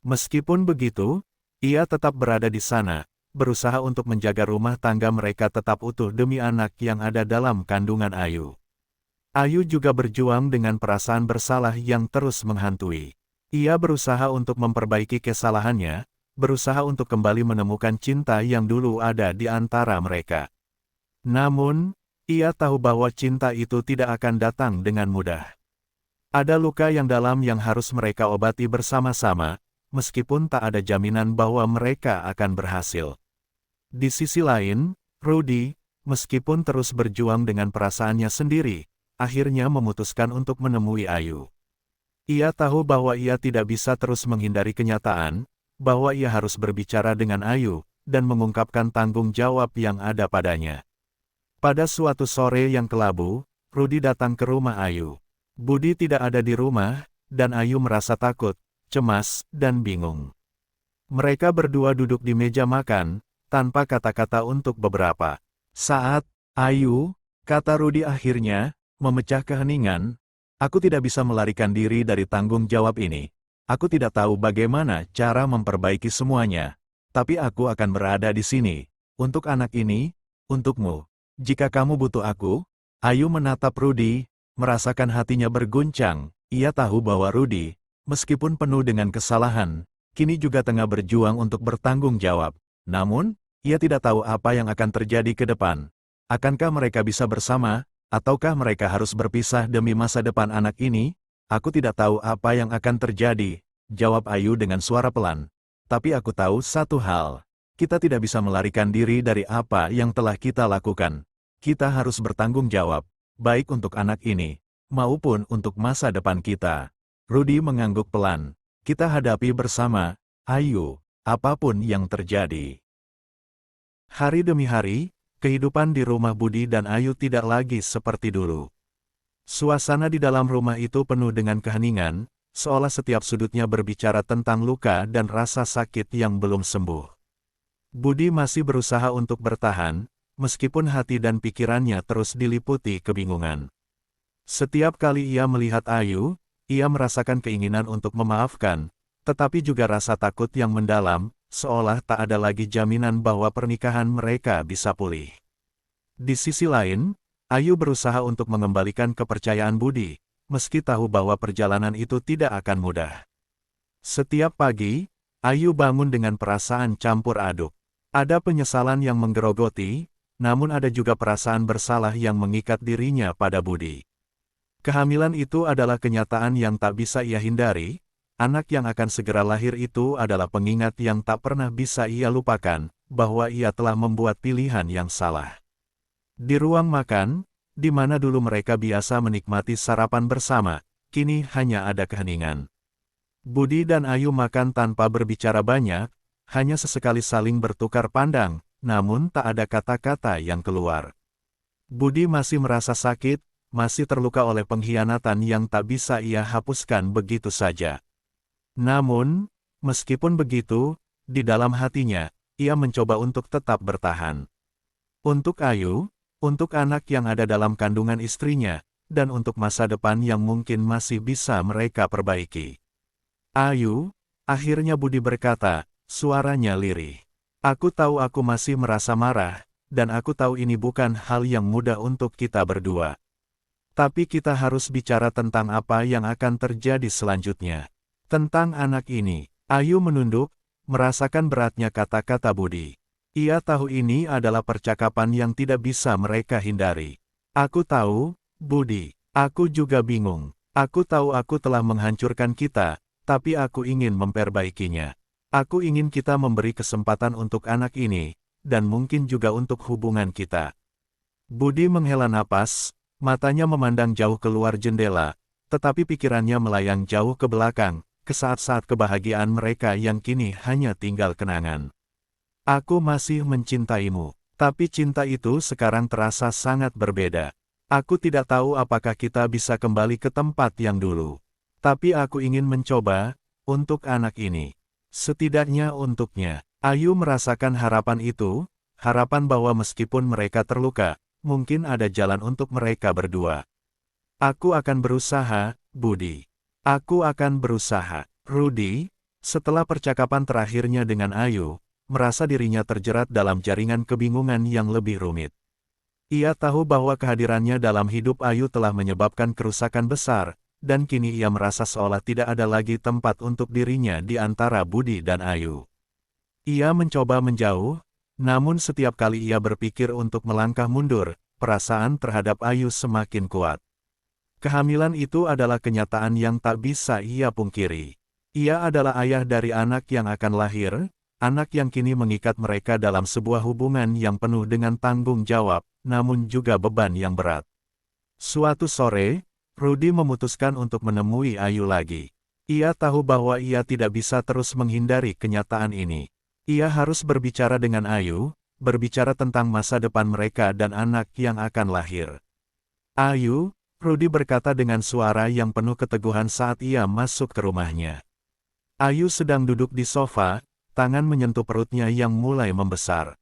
Meskipun begitu, ia tetap berada di sana, berusaha untuk menjaga rumah tangga mereka tetap utuh demi anak yang ada dalam kandungan Ayu. Ayu juga berjuang dengan perasaan bersalah yang terus menghantui. Ia berusaha untuk memperbaiki kesalahannya, berusaha untuk kembali menemukan cinta yang dulu ada di antara mereka. Namun, ia tahu bahwa cinta itu tidak akan datang dengan mudah. Ada luka yang dalam yang harus mereka obati bersama-sama, meskipun tak ada jaminan bahwa mereka akan berhasil. Di sisi lain, Rudy, meskipun terus berjuang dengan perasaannya sendiri, akhirnya memutuskan untuk menemui Ayu. Ia tahu bahwa ia tidak bisa terus menghindari kenyataan, bahwa ia harus berbicara dengan Ayu, dan mengungkapkan tanggung jawab yang ada padanya. Pada suatu sore yang kelabu, Rudy datang ke rumah Ayu. Budi tidak ada di rumah, dan Ayu merasa takut, cemas, dan bingung. Mereka berdua duduk di meja makan, tanpa kata-kata untuk beberapa saat. Ayu, kata Rudy akhirnya, memecah keheningan, aku tidak bisa melarikan diri dari tanggung jawab ini. Aku tidak tahu bagaimana cara memperbaiki semuanya, tapi aku akan berada di sini, untuk anak ini, untukmu. Jika kamu butuh aku. Ayu menatap Rudy, merasakan hatinya berguncang. Ia tahu bahwa Rudy, meskipun penuh dengan kesalahan, kini juga tengah berjuang untuk bertanggung jawab. Namun, ia tidak tahu apa yang akan terjadi ke depan. Akankah mereka bisa bersama, ataukah mereka harus berpisah demi masa depan anak ini? Aku tidak tahu apa yang akan terjadi, jawab Ayu dengan suara pelan. Tapi aku tahu satu hal, kita tidak bisa melarikan diri dari apa yang telah kita lakukan. Kita harus bertanggung jawab, baik untuk anak ini, maupun untuk masa depan kita. Rudy mengangguk pelan. Kita hadapi bersama, Ayu, apapun yang terjadi. Hari demi hari, kehidupan di rumah Budi dan Ayu tidak lagi seperti dulu. Suasana di dalam rumah itu penuh dengan keheningan, seolah setiap sudutnya berbicara tentang luka dan rasa sakit yang belum sembuh. Budi masih berusaha untuk bertahan, meskipun hati dan pikirannya terus diliputi kebingungan. Setiap kali ia melihat Ayu, ia merasakan keinginan untuk memaafkan, tetapi juga rasa takut yang mendalam, seolah tak ada lagi jaminan bahwa pernikahan mereka bisa pulih. Di sisi lain, Ayu berusaha untuk mengembalikan kepercayaan Budi, meski tahu bahwa perjalanan itu tidak akan mudah. Setiap pagi, Ayu bangun dengan perasaan campur aduk. Ada penyesalan yang menggerogoti, namun ada juga perasaan bersalah yang mengikat dirinya pada Budi. Kehamilan itu adalah kenyataan yang tak bisa ia hindari, anak yang akan segera lahir itu adalah pengingat yang tak pernah bisa ia lupakan, bahwa ia telah membuat pilihan yang salah. Di ruang makan, di mana dulu mereka biasa menikmati sarapan bersama, kini hanya ada keheningan. Budi dan Ayu makan tanpa berbicara banyak, hanya sesekali saling bertukar pandang, namun tak ada kata-kata yang keluar. Budi masih merasa sakit, masih terluka oleh pengkhianatan yang tak bisa ia hapuskan begitu saja. Namun, meskipun begitu, di dalam hatinya, ia mencoba untuk tetap bertahan. Untuk Ayu, untuk anak yang ada dalam kandungan istrinya, dan untuk masa depan yang mungkin masih bisa mereka perbaiki. Ayu, akhirnya Budi berkata, suaranya lirih. Aku tahu aku masih merasa marah, dan aku tahu ini bukan hal yang mudah untuk kita berdua. Tapi kita harus bicara tentang apa yang akan terjadi selanjutnya. Tentang anak ini, Ayu menunduk, merasakan beratnya kata-kata Budi. Ia tahu ini adalah percakapan yang tidak bisa mereka hindari. Aku tahu, Budi, aku juga bingung. Aku tahu aku telah menghancurkan kita, tapi aku ingin memperbaikinya. Aku ingin kita memberi kesempatan untuk anak ini, dan mungkin juga untuk hubungan kita. Budi menghela napas, matanya memandang jauh keluar jendela, tetapi pikirannya melayang jauh ke belakang, ke saat-saat kebahagiaan mereka yang kini hanya tinggal kenangan. Aku masih mencintaimu, tapi cinta itu sekarang terasa sangat berbeda. Aku tidak tahu apakah kita bisa kembali ke tempat yang dulu. Tapi aku ingin mencoba, untuk anak ini. Setidaknya untuknya. Ayu merasakan harapan itu, harapan bahwa meskipun mereka terluka, mungkin ada jalan untuk mereka berdua. Aku akan berusaha, Budi. Aku akan berusaha. Rudy, setelah percakapan terakhirnya dengan Ayu, merasa dirinya terjerat dalam jaringan kebingungan yang lebih rumit. Ia tahu bahwa kehadirannya dalam hidup Ayu telah menyebabkan kerusakan besar, dan kini ia merasa seolah tidak ada lagi tempat untuk dirinya di antara Budi dan Ayu. Ia mencoba menjauh, namun setiap kali ia berpikir untuk melangkah mundur, perasaan terhadap Ayu semakin kuat. Kehamilan itu adalah kenyataan yang tak bisa ia pungkiri. Ia adalah ayah dari anak yang akan lahir, anak yang kini mengikat mereka dalam sebuah hubungan yang penuh dengan tanggung jawab, namun juga beban yang berat. Suatu sore, Rudy memutuskan untuk menemui Ayu lagi. Ia tahu bahwa ia tidak bisa terus menghindari kenyataan ini. Ia harus berbicara dengan Ayu, berbicara tentang masa depan mereka dan anak yang akan lahir. Ayu, Rudy berkata dengan suara yang penuh keteguhan saat ia masuk ke rumahnya. Ayu sedang duduk di sofa, tangan menyentuh perutnya yang mulai membesar.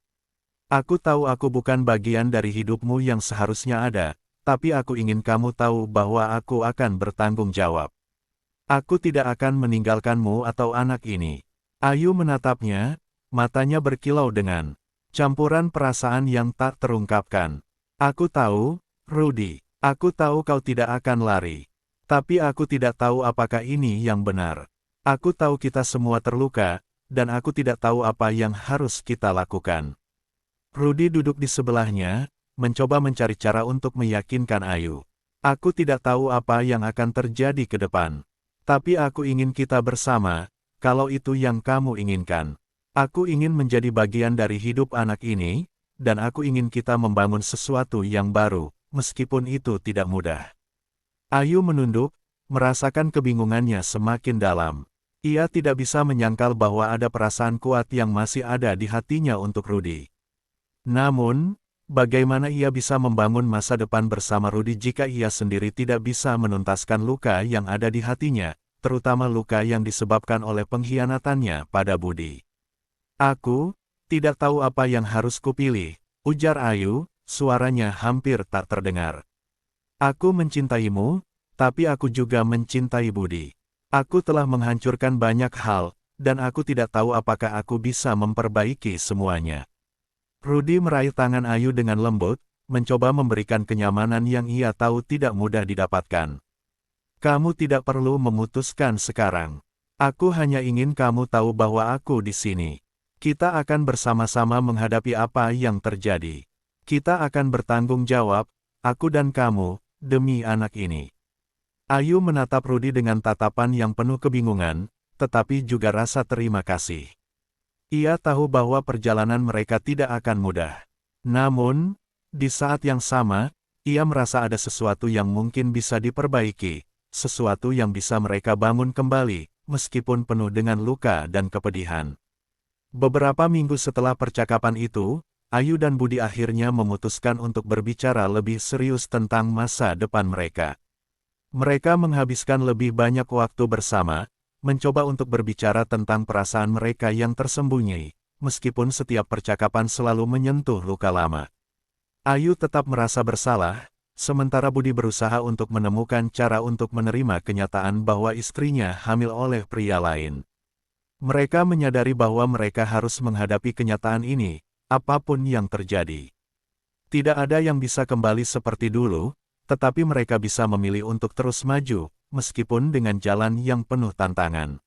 Aku tahu aku bukan bagian dari hidupmu yang seharusnya ada, tapi aku ingin kamu tahu bahwa aku akan bertanggung jawab. Aku tidak akan meninggalkanmu atau anak ini. Ayu menatapnya, matanya berkilau dengan campuran perasaan yang tak terungkapkan. Aku tahu, Rudy, aku tahu kau tidak akan lari. Tapi aku tidak tahu apakah ini yang benar. Aku tahu kita semua terluka, dan aku tidak tahu apa yang harus kita lakukan. Rudy duduk di sebelahnya, mencoba mencari cara untuk meyakinkan Ayu. Aku tidak tahu apa yang akan terjadi ke depan. Tapi aku ingin kita bersama, kalau itu yang kamu inginkan. Aku ingin menjadi bagian dari hidup anak ini, dan aku ingin kita membangun sesuatu yang baru, meskipun itu tidak mudah. Ayu menunduk, merasakan kebingungannya semakin dalam. Ia tidak bisa menyangkal bahwa ada perasaan kuat yang masih ada di hatinya untuk Rudy. Namun, bagaimana ia bisa membangun masa depan bersama Rudy jika ia sendiri tidak bisa menuntaskan luka yang ada di hatinya, terutama luka yang disebabkan oleh pengkhianatannya pada Budi. Aku tidak tahu apa yang harus kupilih, ujar Ayu, suaranya hampir tak terdengar. Aku mencintaimu, tapi aku juga mencintai Budi. Aku telah menghancurkan banyak hal, dan aku tidak tahu apakah aku bisa memperbaiki semuanya. Rudy meraih tangan Ayu dengan lembut, mencoba memberikan kenyamanan yang ia tahu tidak mudah didapatkan. Kamu tidak perlu memutuskan sekarang. Aku hanya ingin kamu tahu bahwa aku di sini. Kita akan bersama-sama menghadapi apa yang terjadi. Kita akan bertanggung jawab, aku dan kamu, demi anak ini. Ayu menatap Rudy dengan tatapan yang penuh kebingungan, tetapi juga rasa terima kasih. Ia tahu bahwa perjalanan mereka tidak akan mudah. Namun, di saat yang sama, ia merasa ada sesuatu yang mungkin bisa diperbaiki, sesuatu yang bisa mereka bangun kembali, meskipun penuh dengan luka dan kepedihan. Beberapa minggu setelah percakapan itu, Ayu dan Budi akhirnya memutuskan untuk berbicara lebih serius tentang masa depan mereka. Mereka menghabiskan lebih banyak waktu bersama, mencoba untuk berbicara tentang perasaan mereka yang tersembunyi, meskipun setiap percakapan selalu menyentuh luka lama. Ayu tetap merasa bersalah, sementara Budi berusaha untuk menemukan cara untuk menerima kenyataan bahwa istrinya hamil oleh pria lain. Mereka menyadari bahwa mereka harus menghadapi kenyataan ini, apapun yang terjadi. Tidak ada yang bisa kembali seperti dulu, tetapi mereka bisa memilih untuk terus maju, meskipun dengan jalan yang penuh tantangan.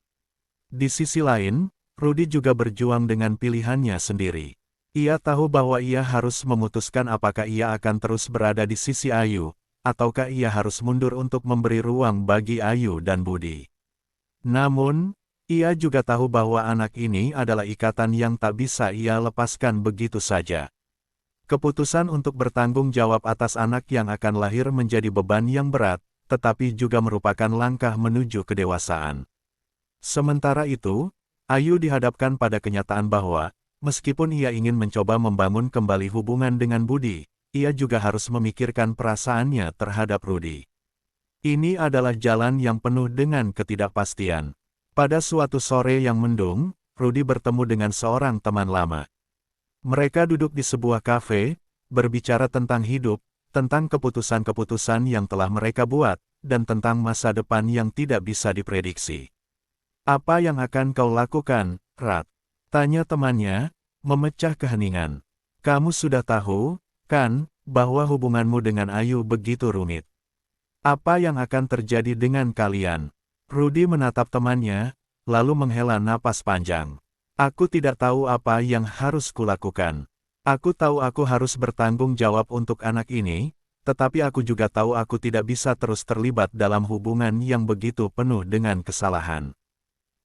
Di sisi lain, Rudy juga berjuang dengan pilihannya sendiri. Ia tahu bahwa ia harus memutuskan apakah ia akan terus berada di sisi Ayu, ataukah ia harus mundur untuk memberi ruang bagi Ayu dan Budi. Namun, ia juga tahu bahwa anak ini adalah ikatan yang tak bisa ia lepaskan begitu saja. Keputusan untuk bertanggung jawab atas anak yang akan lahir menjadi beban yang berat, tetapi juga merupakan langkah menuju kedewasaan. Sementara itu, Ayu dihadapkan pada kenyataan bahwa, meskipun ia ingin mencoba membangun kembali hubungan dengan Budi, ia juga harus memikirkan perasaannya terhadap Rudy. Ini adalah jalan yang penuh dengan ketidakpastian. Pada suatu sore yang mendung, Rudy bertemu dengan seorang teman lama. Mereka duduk di sebuah kafe, berbicara tentang hidup, tentang keputusan-keputusan yang telah mereka buat, dan tentang masa depan yang tidak bisa diprediksi. Apa yang akan kau lakukan, Rat? Tanya temannya, memecah keheningan. Kamu sudah tahu, kan, bahwa hubunganmu dengan Ayu begitu rumit. Apa yang akan terjadi dengan kalian? Rudy menatap temannya, lalu menghela napas panjang. Aku tidak tahu apa yang harus kulakukan. Aku tahu aku harus bertanggung jawab untuk anak ini, tetapi aku juga tahu aku tidak bisa terus terlibat dalam hubungan yang begitu penuh dengan kesalahan.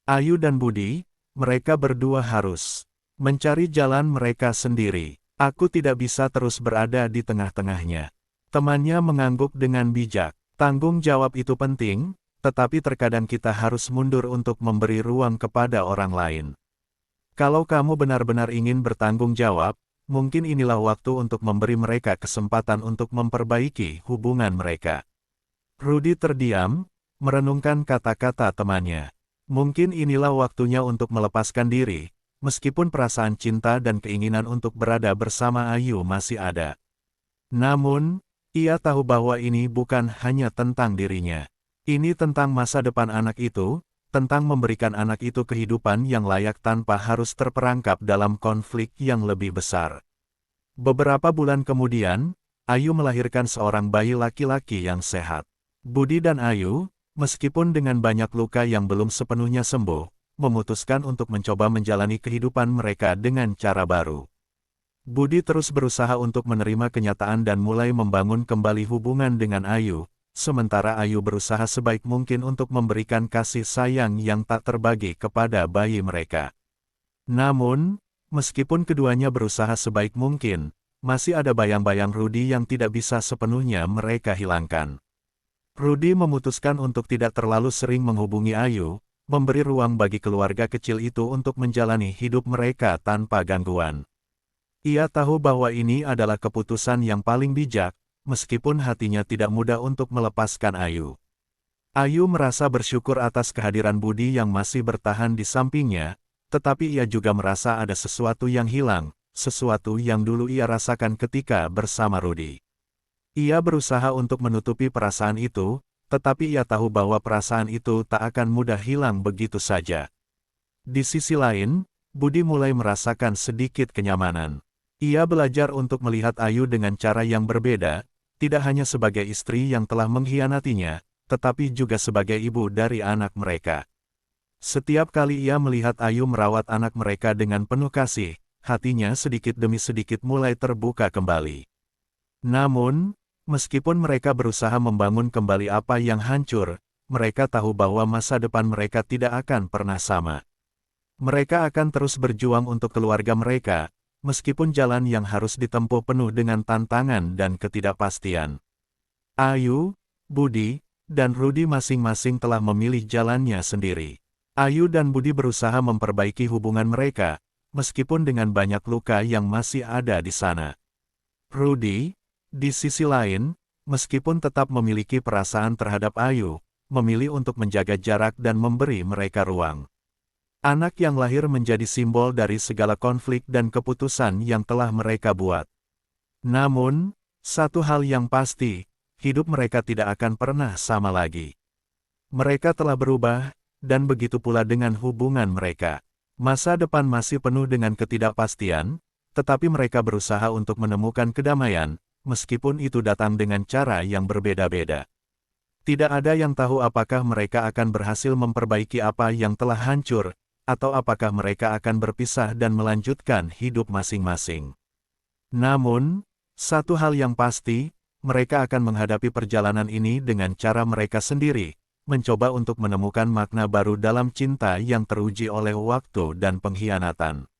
Ayu dan Budi, mereka berdua harus mencari jalan mereka sendiri. Aku tidak bisa terus berada di tengah-tengahnya. Temannya mengangguk dengan bijak. Tanggung jawab itu penting, tetapi terkadang kita harus mundur untuk memberi ruang kepada orang lain. Kalau kamu benar-benar ingin bertanggung jawab, mungkin inilah waktu untuk memberi mereka kesempatan untuk memperbaiki hubungan mereka. Rudy terdiam, merenungkan kata-kata temannya. Mungkin inilah waktunya untuk melepaskan diri, meskipun perasaan cinta dan keinginan untuk berada bersama Ayu masih ada. Namun, ia tahu bahwa ini bukan hanya tentang dirinya. Ini tentang masa depan anak itu, tentang memberikan anak itu kehidupan yang layak tanpa harus terperangkap dalam konflik yang lebih besar. Beberapa bulan kemudian, Ayu melahirkan seorang bayi laki-laki yang sehat. Budi dan Ayu, meskipun dengan banyak luka yang belum sepenuhnya sembuh, memutuskan untuk mencoba menjalani kehidupan mereka dengan cara baru. Budi terus berusaha untuk menerima kenyataan dan mulai membangun kembali hubungan dengan Ayu, sementara Ayu berusaha sebaik mungkin untuk memberikan kasih sayang yang tak terbagi kepada bayi mereka. Namun, meskipun keduanya berusaha sebaik mungkin, masih ada bayang-bayang Rudy yang tidak bisa sepenuhnya mereka hilangkan. Rudy memutuskan untuk tidak terlalu sering menghubungi Ayu, memberi ruang bagi keluarga kecil itu untuk menjalani hidup mereka tanpa gangguan. Ia tahu bahwa ini adalah keputusan yang paling bijak, meskipun hatinya tidak mudah untuk melepaskan Ayu. Ayu merasa bersyukur atas kehadiran Budi yang masih bertahan di sampingnya, tetapi ia juga merasa ada sesuatu yang hilang, sesuatu yang dulu ia rasakan ketika bersama Rudy. Ia berusaha untuk menutupi perasaan itu, tetapi ia tahu bahwa perasaan itu tak akan mudah hilang begitu saja. Di sisi lain, Budi mulai merasakan sedikit kenyamanan. Ia belajar untuk melihat Ayu dengan cara yang berbeda, tidak hanya sebagai istri yang telah mengkhianatinya, tetapi juga sebagai ibu dari anak mereka. Setiap kali ia melihat Ayu merawat anak mereka dengan penuh kasih, hatinya sedikit demi sedikit mulai terbuka kembali. Namun, meskipun mereka berusaha membangun kembali apa yang hancur, mereka tahu bahwa masa depan mereka tidak akan pernah sama. Mereka akan terus berjuang untuk keluarga mereka, meskipun jalan yang harus ditempuh penuh dengan tantangan dan ketidakpastian. Ayu, Budi, dan Rudi masing-masing telah memilih jalannya sendiri. Ayu dan Budi berusaha memperbaiki hubungan mereka, meskipun dengan banyak luka yang masih ada di sana. Rudi, di sisi lain, meskipun tetap memiliki perasaan terhadap Ayu, memilih untuk menjaga jarak dan memberi mereka ruang. Anak yang lahir menjadi simbol dari segala konflik dan keputusan yang telah mereka buat. Namun, satu hal yang pasti, hidup mereka tidak akan pernah sama lagi. Mereka telah berubah, dan begitu pula dengan hubungan mereka. Masa depan masih penuh dengan ketidakpastian, tetapi mereka berusaha untuk menemukan kedamaian, meskipun itu datang dengan cara yang berbeda-beda. Tidak ada yang tahu apakah mereka akan berhasil memperbaiki apa yang telah hancur, atau apakah mereka akan berpisah dan melanjutkan hidup masing-masing. Namun, satu hal yang pasti, mereka akan menghadapi perjalanan ini dengan cara mereka sendiri, mencoba untuk menemukan makna baru dalam cinta yang teruji oleh waktu dan pengkhianatan.